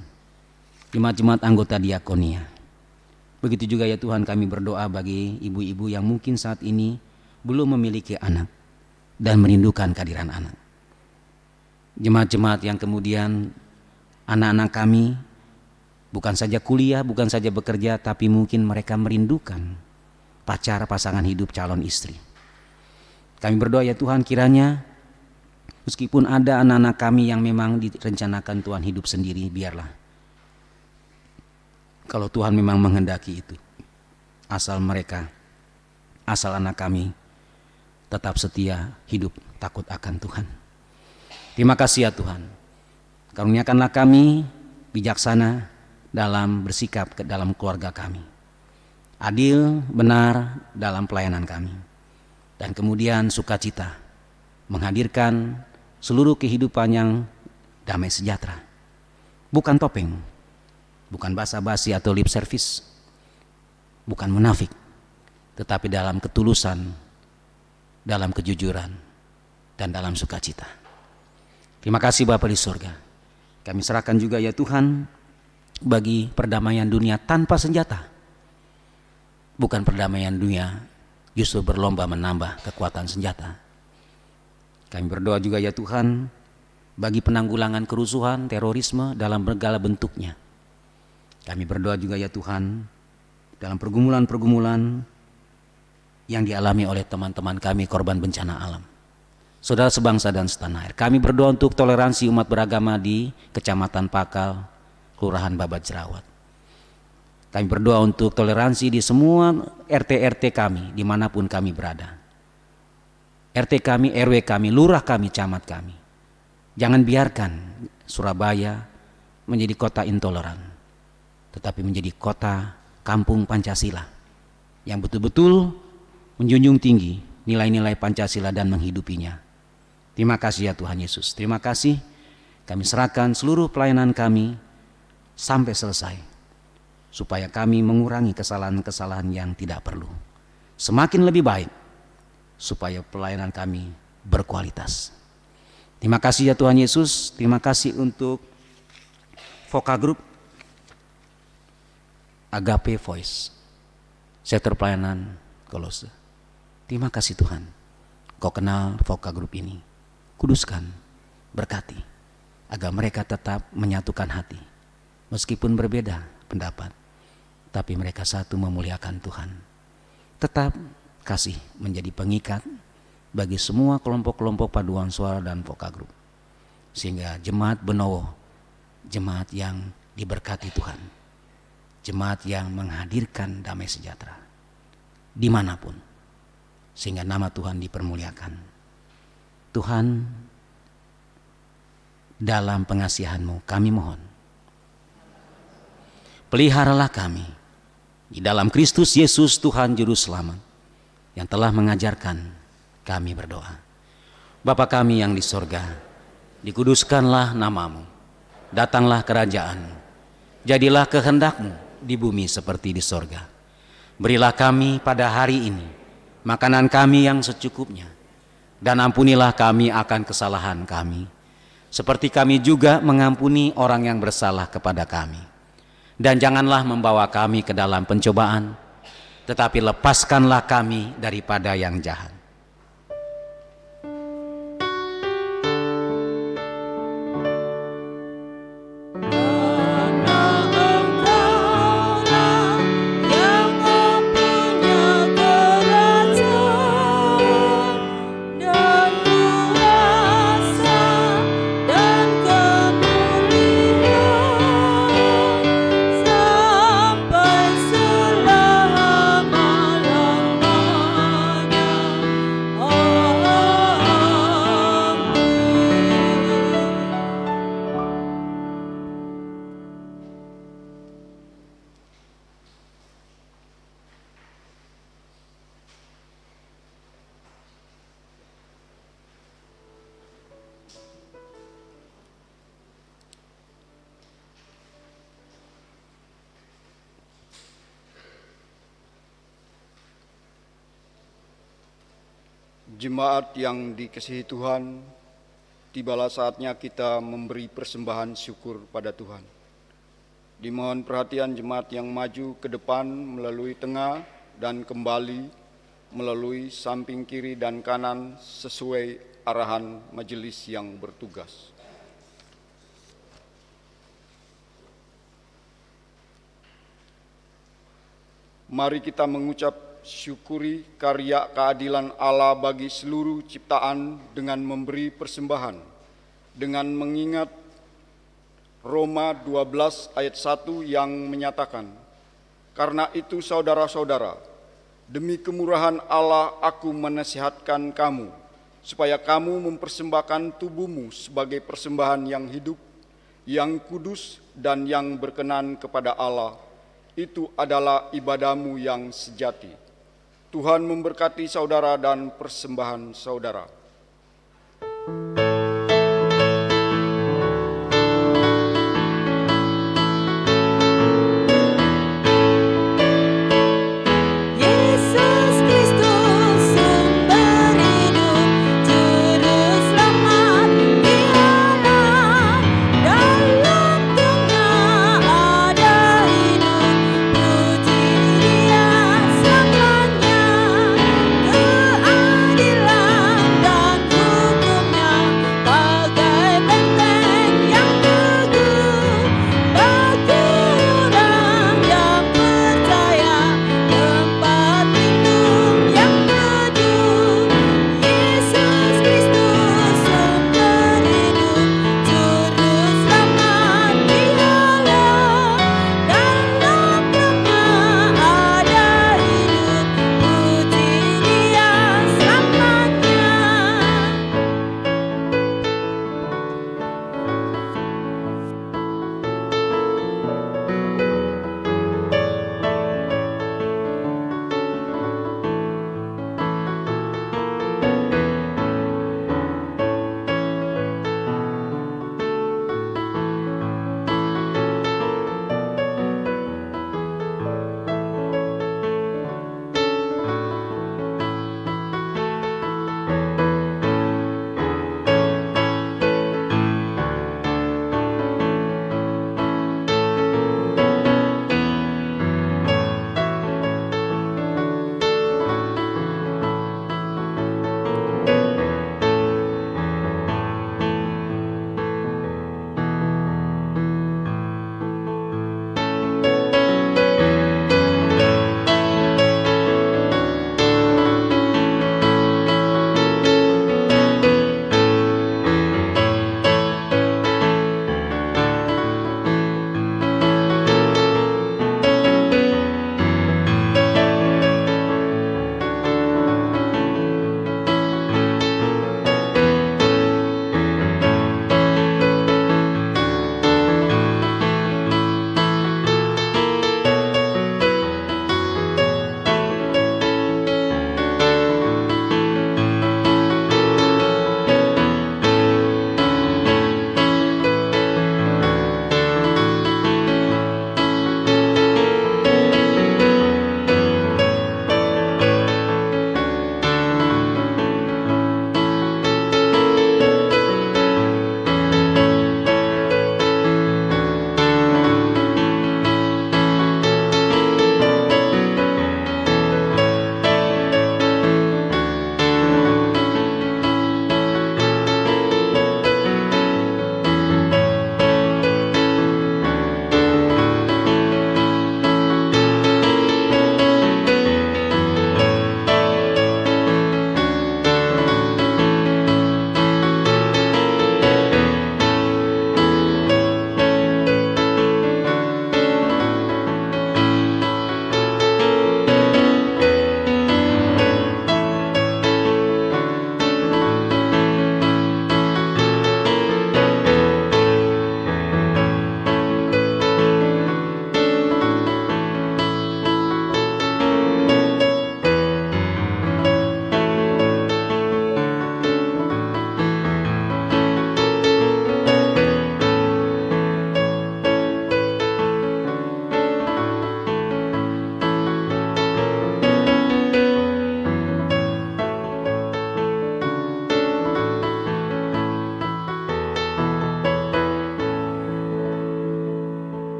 jemaat-jemaat anggota diakonia. Begitu juga ya Tuhan kami berdoa bagi ibu-ibu yang mungkin saat ini belum memiliki anak dan merindukan kehadiran anak. Jemaat-jemaat yang kemudian anak-anak kami bukan saja kuliah, bukan saja bekerja, tapi mungkin mereka merindukan pacar, pasangan hidup, calon istri. Kami berdoa ya Tuhan, kiranya meskipun ada anak-anak kami yang memang direncanakan Tuhan hidup sendiri, biarlah kalau Tuhan memang menghendaki itu, asal mereka, asal anak kami tetap setia hidup takut akan Tuhan. Terima kasih ya Tuhan, karuniakanlah kami bijaksana, dalam bersikap dalam keluarga kami, adil, benar dalam pelayanan kami, dan kemudian sukacita menghadirkan seluruh kehidupan yang damai sejahtera. Bukan topeng, bukan basa-basi atau lip service, bukan munafik, tetapi dalam ketulusan, dalam kejujuran, dan dalam sukacita. Terima kasih Bapa di surga. Kami serahkan juga ya Tuhan bagi perdamaian dunia tanpa senjata. Bukan perdamaian dunia justru berlomba menambah kekuatan senjata. Kami berdoa juga ya Tuhan bagi penanggulangan kerusuhan, terorisme dalam segala bentuknya. Kami berdoa juga ya Tuhan dalam pergumulan-pergumulan yang dialami oleh teman-teman kami korban bencana alam. Saudara sebangsa dan setanah air, kami berdoa untuk toleransi umat beragama di Kecamatan Pakal, Kelurahan Babat Jerawat. Kami berdoa untuk toleransi di semua RT-RT kami dimanapun kami berada. RT kami, RW kami, lurah kami, camat kami. Jangan biarkan Surabaya menjadi kota intoleran, tetapi menjadi kota kampung Pancasila yang betul-betul menjunjung tinggi nilai-nilai Pancasila dan menghidupinya. Terima kasih ya Tuhan Yesus. Terima kasih. Kami serahkan seluruh pelayanan kami sampai selesai, supaya kami mengurangi kesalahan-kesalahan yang tidak perlu. Semakin lebih baik, supaya pelayanan kami berkualitas. Terima kasih ya Tuhan Yesus. Terima kasih untuk Voka Group, Agape Voice, sektor pelayanan Kolose. Terima kasih Tuhan. Kau kenal Voka Group ini. Kuduskan, berkati, agar mereka tetap menyatukan hati. Meskipun berbeda pendapat, tapi mereka satu memuliakan Tuhan. Tetap kasih menjadi pengikat bagi semua kelompok-kelompok paduan suara dan Voka Group, sehingga jemaat Benowo, jemaat yang diberkati Tuhan, jemaat yang menghadirkan damai sejahtera dimanapun, sehingga nama Tuhan dipermuliakan. Tuhan, dalam pengasihan-Mu kami mohon, peliharalah kami di dalam Kristus Yesus Tuhan Juru Selamat, yang telah mengajarkan kami berdoa. Bapa kami yang di sorga, dikuduskanlah nama-Mu, datanglah kerajaan-Mu, jadilah kehendak-Mu di bumi seperti di sorga. Berilah kami pada hari ini makanan kami yang secukupnya, dan ampunilah kami akan kesalahan kami, seperti kami juga mengampuni orang yang bersalah kepada kami. Dan janganlah membawa kami ke dalam pencobaan, tetapi lepaskanlah kami daripada yang jahat. Jemaat yang dikasihi Tuhan, tibalah saatnya kita memberi persembahan syukur pada Tuhan. Dimohon perhatian jemaat yang maju ke depan melalui tengah dan kembali melalui samping kiri dan kanan sesuai arahan majelis yang bertugas. Mari kita mengucap syukuri karya keadilan Allah bagi seluruh ciptaan dengan memberi persembahan, dengan mengingat Roma 12 ayat 1 yang menyatakan, "Karena itu saudara-saudara, demi kemurahan Allah aku menasihatkan kamu, supaya kamu mempersembahkan tubuhmu sebagai persembahan yang hidup, yang kudus dan yang berkenan kepada Allah, itu adalah ibadahmu yang sejati. Tuhan memberkati saudara dan persembahan saudara. Keadilan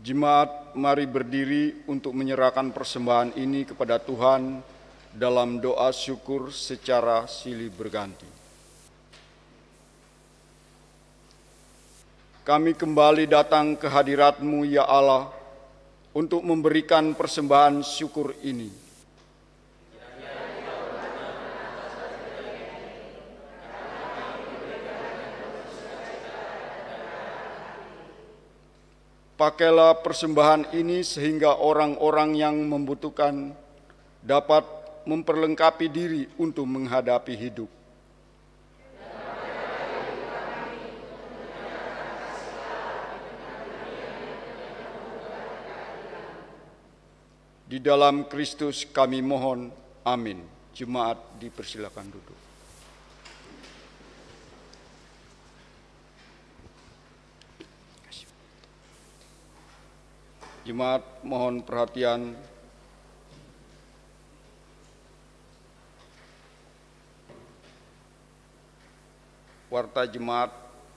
Jemaat, mari berdiri untuk menyerahkan persembahan ini kepada Tuhan dalam doa syukur secara silih berganti. Kami kembali datang ke hadirat-Mu, ya Allah, untuk memberikan persembahan syukur ini. Pakailah persembahan ini sehingga orang-orang yang membutuhkan dapat memperlengkapi diri untuk menghadapi hidup. Di dalam Kristus kami mohon, amin. Jemaat dipersilakan duduk. Jemaat mohon perhatian. Warta Jemaat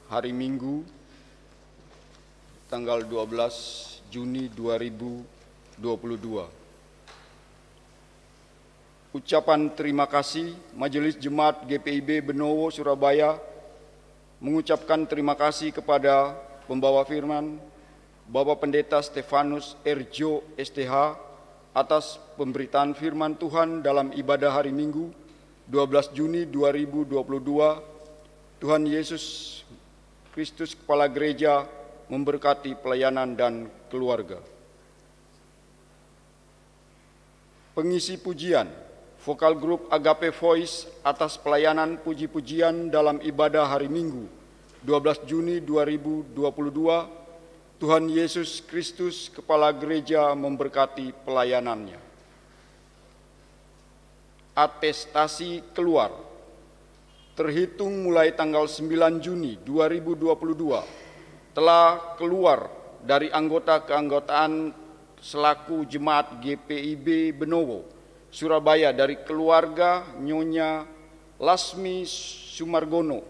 hari Minggu tanggal 12 Juni 2022. Ucapan terima kasih Majelis Jemaat GPIB Benowo Surabaya mengucapkan terima kasih kepada pembawa firman Bapak Pendeta Stefanus Erjo STH atas pemberitaan firman Tuhan dalam ibadah hari Minggu 12 Juni 2022. Tuhan Yesus Kristus Kepala Gereja memberkati pelayanan dan keluarga. Pengisi pujian, vokal grup Agape Voice atas pelayanan puji-pujian dalam ibadah hari Minggu 12 Juni 2022. Tuhan Yesus Kristus Kepala Gereja memberkati pelayanannya. Atestasi keluar. Terhitung mulai tanggal 9 Juni 2022 telah keluar dari anggota keanggotaan selaku Jemaat GPIB Benowo Surabaya dari keluarga Nyonya Lasmi Sumargono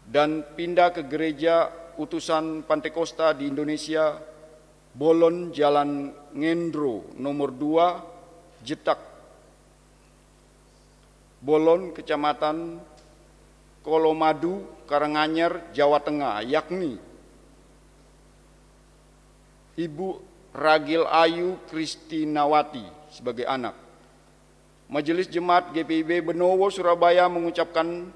dan pindah ke gereja Utusan Pantekosta di Indonesia, Bolon Jalan Ngendro nomor 2, Jetak, Bolon, Kecamatan Kolomadu, Karanganyar, Jawa Tengah, yakni Ibu Ragil Ayu Kristinawati sebagai anak. Majelis Jemaat GPIB Benowo Surabaya mengucapkan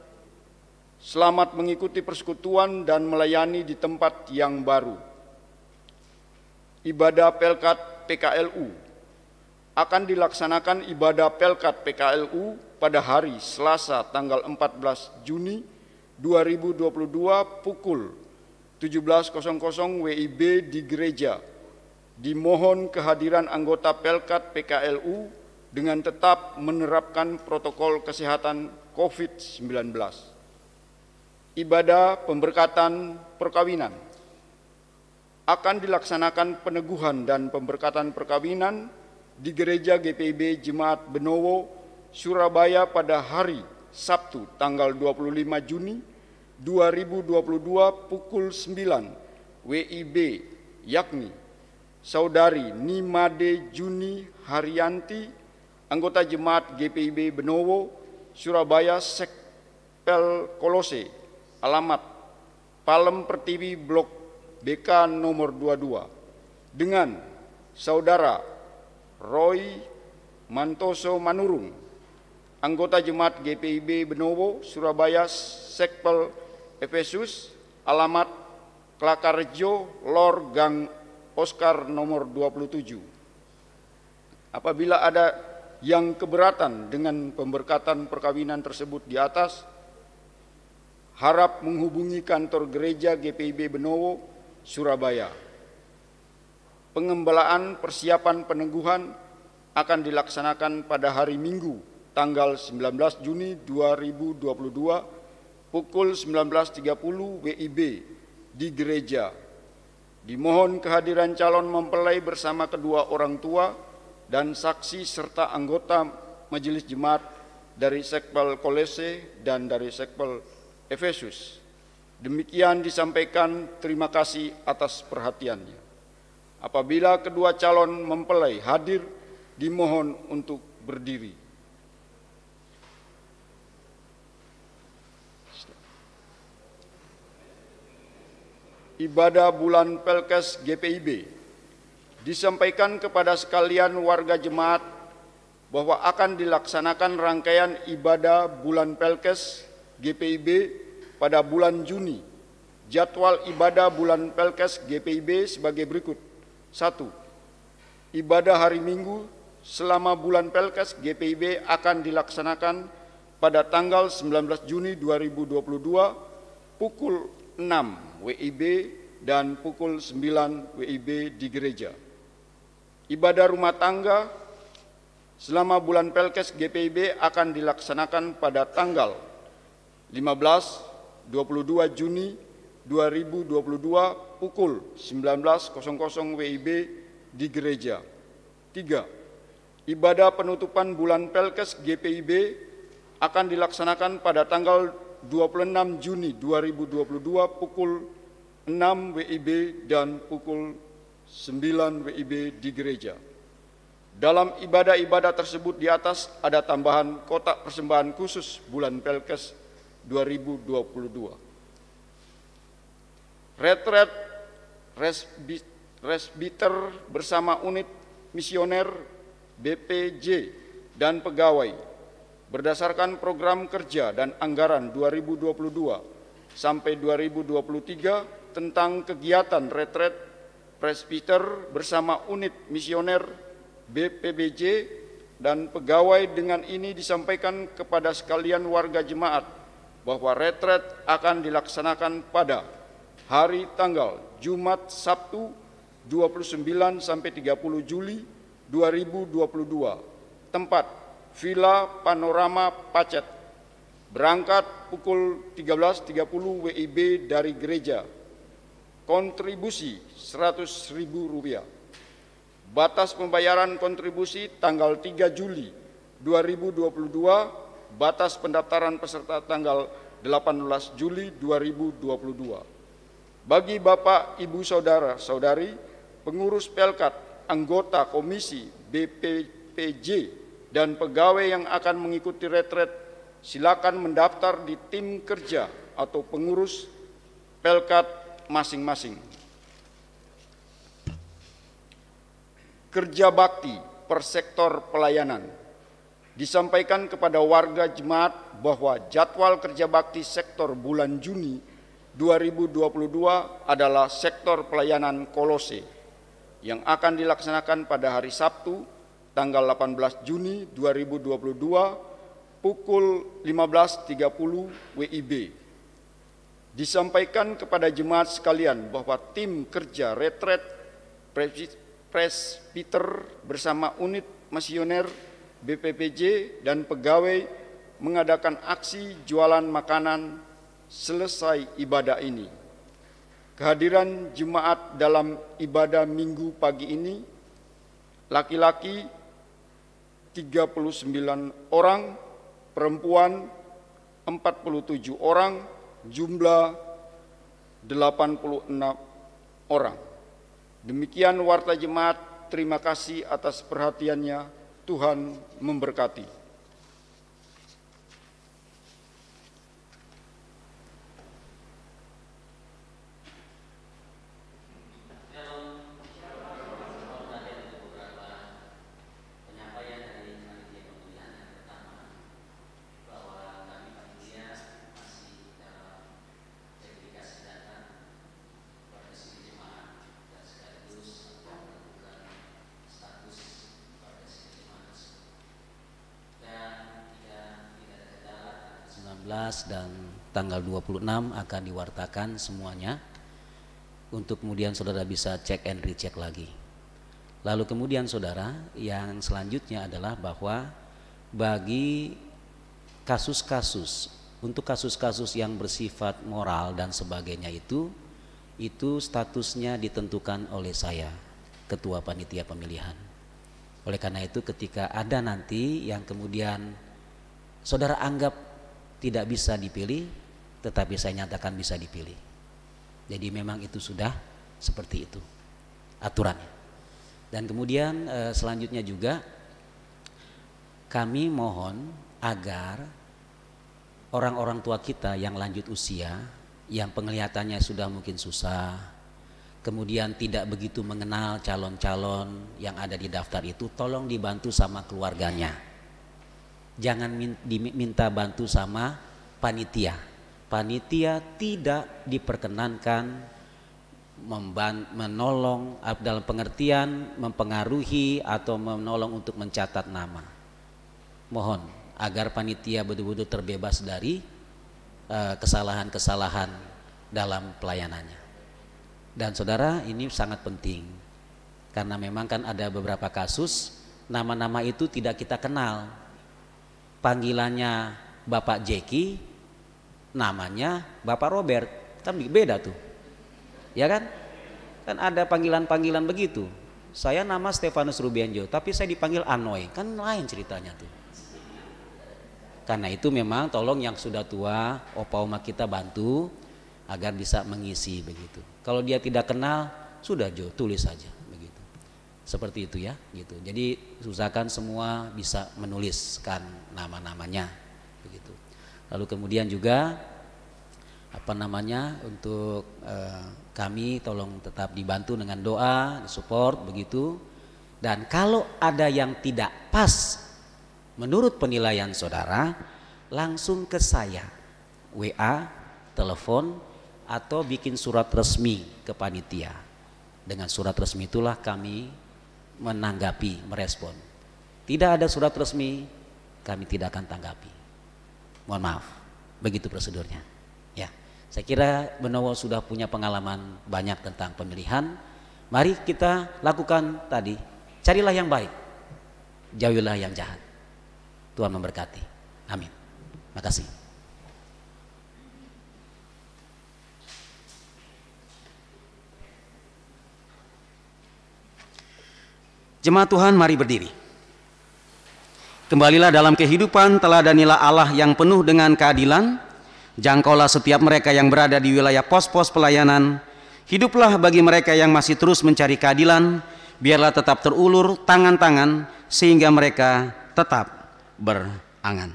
selamat mengikuti persekutuan dan melayani di tempat yang baru. Ibadah Pelkat PKLU akan dilaksanakan ibadah Pelkat PKLU pada hari Selasa tanggal 14 Juni 2022 pukul 17.00 WIB di gereja. Dimohon kehadiran anggota Pelkat PKLU dengan tetap menerapkan protokol kesehatan COVID-19. Ibadah pemberkatan perkawinan akan dilaksanakan peneguhan dan pemberkatan perkawinan di Gereja GPIB Jemaat Benowo Surabaya pada hari Sabtu tanggal 25 Juni 2022 pukul 9 WIB, yakni Saudari Nimade Juni Haryanti, anggota Jemaat GPIB Benowo Surabaya Sekpel Kolose, alamat Palem Pertiwi Blok BK nomor 22, dengan Saudara Roy Mantoso Manurung, anggota Jemaat GPIB Benowo Surabaya Sekpel Efesus, alamat Klakarjo Lor Gang Oscar nomor 27. Apabila ada yang keberatan dengan pemberkatan perkawinan tersebut di atas, harap menghubungi kantor gereja GPIB Benowo Surabaya. Pengembalaan persiapan peneguhan akan dilaksanakan pada hari Minggu tanggal 19 Juni 2022 pukul 19.30 WIB di gereja. Dimohon kehadiran calon mempelai bersama kedua orang tua dan saksi serta anggota Majelis Jemaat dari Sekpel Kolese dan dari Sekpel Efesus. Demikian disampaikan, terima kasih atas perhatiannya. Apabila kedua calon mempelai hadir, dimohon untuk berdiri. Ibadah bulan Pelkes GPIB. Disampaikan kepada sekalian warga jemaat bahwa akan dilaksanakan rangkaian ibadah bulan Pelkes GPIB pada bulan Juni. Jadwal ibadah bulan Pelkes GPIB sebagai berikut. 1. Ibadah hari Minggu selama bulan Pelkes GPIB akan dilaksanakan pada tanggal 19 Juni 2022 pukul 6 WIB dan pukul 9 WIB di gereja. Ibadah rumah tangga selama bulan Pelkes GPIB akan dilaksanakan pada tanggal 15-22 Juni 2022 pukul 19.00 WIB di gereja. 3. Ibadah penutupan bulan Pelkes GPIB akan dilaksanakan pada tanggal 26 Juni 2022 pukul 6 WIB dan pukul 9 WIB di gereja. Dalam ibadah-ibadah tersebut di atas ada tambahan kotak persembahan khusus bulan Pelkes 2022. Retret Presbiter bersama unit misioner BPJ dan pegawai berdasarkan program kerja dan anggaran 2022 sampai 2023 tentang kegiatan retret presbiter bersama unit misioner BPBJ dan pegawai. Dengan ini disampaikan kepada sekalian warga jemaat bahwa retret akan dilaksanakan pada hari tanggal Jumat Sabtu 29 sampai 30 Juli 2022. Tempat Villa Panorama Pacet. Berangkat pukul 13.30 WIB dari gereja. Kontribusi Rp100.000. Batas pembayaran kontribusi tanggal 3 Juli 2022. Batas pendaftaran peserta tanggal 18 Juli 2022. Bagi Bapak, Ibu, Saudara, Saudari, pengurus Pelkat, anggota komisi BPPJ, dan pegawai yang akan mengikuti retret, silakan mendaftar di tim kerja atau pengurus Pelkat masing-masing. Kerja bakti per sektor pelayanan. Disampaikan kepada warga jemaat bahwa jadwal kerja bakti sektor bulan Juni 2022 adalah sektor pelayanan Kolose yang akan dilaksanakan pada hari Sabtu tanggal 18 Juni 2022 pukul 15.30 WIB. Disampaikan kepada jemaat sekalian bahwa tim kerja retret presbiter bersama unit misioner BPPJ dan pegawai mengadakan aksi jualan makanan selesai ibadah ini. Kehadiran jemaat dalam ibadah Minggu pagi ini, laki-laki 39 orang, perempuan 47 orang, jumlah 86 orang. Demikian warta jemaat, terima kasih atas perhatiannya, Tuhan memberkati. Dan tanggal 26 akan diwartakan semuanya untuk kemudian saudara bisa cek and recheck lagi. Lalu kemudian saudara, yang selanjutnya adalah bahwa bagi kasus-kasus, untuk kasus-kasus yang bersifat moral dan sebagainya itu statusnya ditentukan oleh saya, Ketua Panitia Pemilihan. Oleh karena itu ketika ada nanti yang kemudian saudara anggap tidak bisa dipilih, tetapi saya nyatakan bisa dipilih. Jadi memang itu sudah seperti itu aturannya. Dan kemudian selanjutnya juga kami mohon agar orang-orang tua kita yang lanjut usia, yang penglihatannya sudah mungkin susah, kemudian tidak begitu mengenal calon-calon yang ada di daftar itu, tolong dibantu sama keluarganya. Jangan diminta bantu sama panitia. Panitia tidak diperkenankan menolong dalam pengertian mempengaruhi atau menolong untuk mencatat nama. Mohon agar panitia betul-betul terbebas dari kesalahan-kesalahan dalam pelayanannya. Dan saudara, ini sangat penting karena memang kan ada beberapa kasus nama-nama itu tidak kita kenal. Panggilannya Bapak Jeki, namanya Bapak Robert, kan beda tuh. Ya kan? Kan ada panggilan-panggilan begitu. Saya nama Stefanus Rubianjo, tapi saya dipanggil Anoy, kan lain ceritanya tuh. Karena itu memang tolong yang sudah tua, opa oma kita bantu agar bisa mengisi begitu. Kalau dia tidak kenal, sudah Jo, tulis saja begitu. Seperti itu ya, gitu. Jadi usahakan semua bisa menuliskan nama-namanya begitu. Lalu kemudian juga untuk kami tolong tetap dibantu dengan doa, support begitu. Dan kalau ada yang tidak pas menurut penilaian saudara, langsung ke saya, WA, telepon, atau bikin surat resmi ke panitia. Dengan surat resmi itulah kami menanggapi, merespon. Tidak ada surat resmi, kami tidak akan tanggapi. Mohon maaf, begitu prosedurnya. Ya, saya kira Benowo sudah punya pengalaman banyak tentang pemilihan. Mari kita lakukan tadi, carilah yang baik, jauhilah yang jahat. Tuhan memberkati. Amin. Makasih. Jemaat Tuhan, mari berdiri. Kembalilah dalam kehidupan, teladanilah Allah yang penuh dengan keadilan. Jangkaulah setiap mereka yang berada di wilayah pos-pos pelayanan. Hiduplah bagi mereka yang masih terus mencari keadilan. Biarlah tetap terulur tangan-tangan sehingga mereka tetap berangan.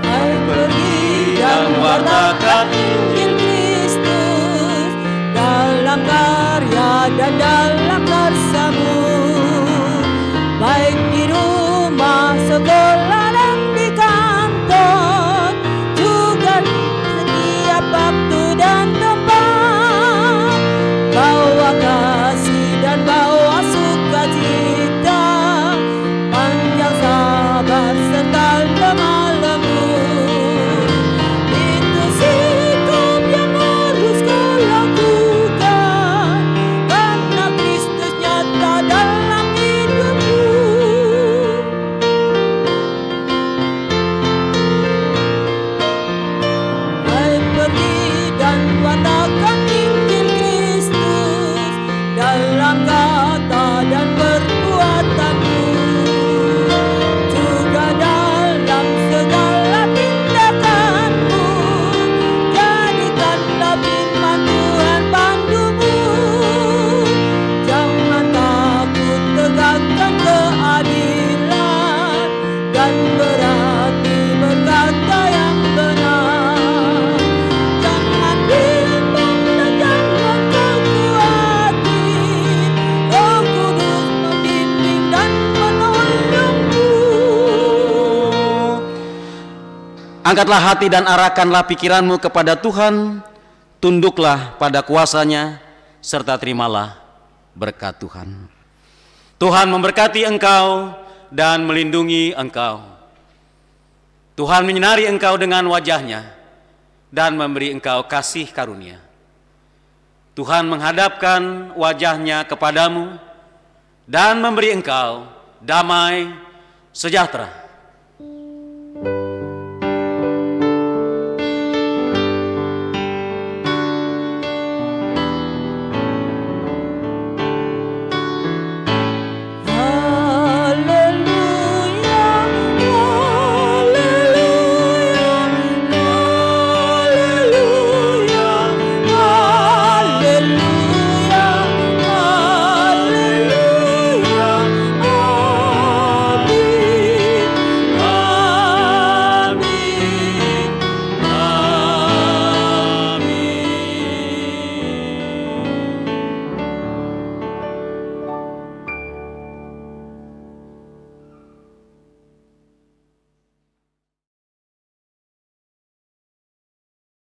Mari pergi dan wartakan Injil Kristus dalam karya dan dalam karsamu, baik di rumah, sekolah dan di kantor, juga setiap waktu dan tempat. Bawa kasih dan bawa sukacita, panjang sabar serta lemah lembut. Itu sikap yang harus kau lakukan, karena Kristus nyata dalam hidupmu. Mari pergi dan wartakan Injil Kristus dalam kata dan perbuatanmu, juga dalam segala tindakanmu. Jadikanlah firman Tuhan pandumu. Jangan takut tegakkan keadilan, dan berhati berkata yang benar. Jangan bimbang dan jangan kau khawatir, Roh Kudus membimbing dan menolongmu. Angkatlah hati dan arahkanlah pikiranmu kepada Tuhan. Tunduklah pada kuasa-Nya serta terimalah berkat Tuhan. Tuhan memberkati engkau dan melindungi engkau. Tuhan menyinari engkau dengan wajah-Nya dan memberi engkau kasih karunia. Tuhan menghadapkan wajah-Nya kepadamu dan memberi engkau damai sejahtera.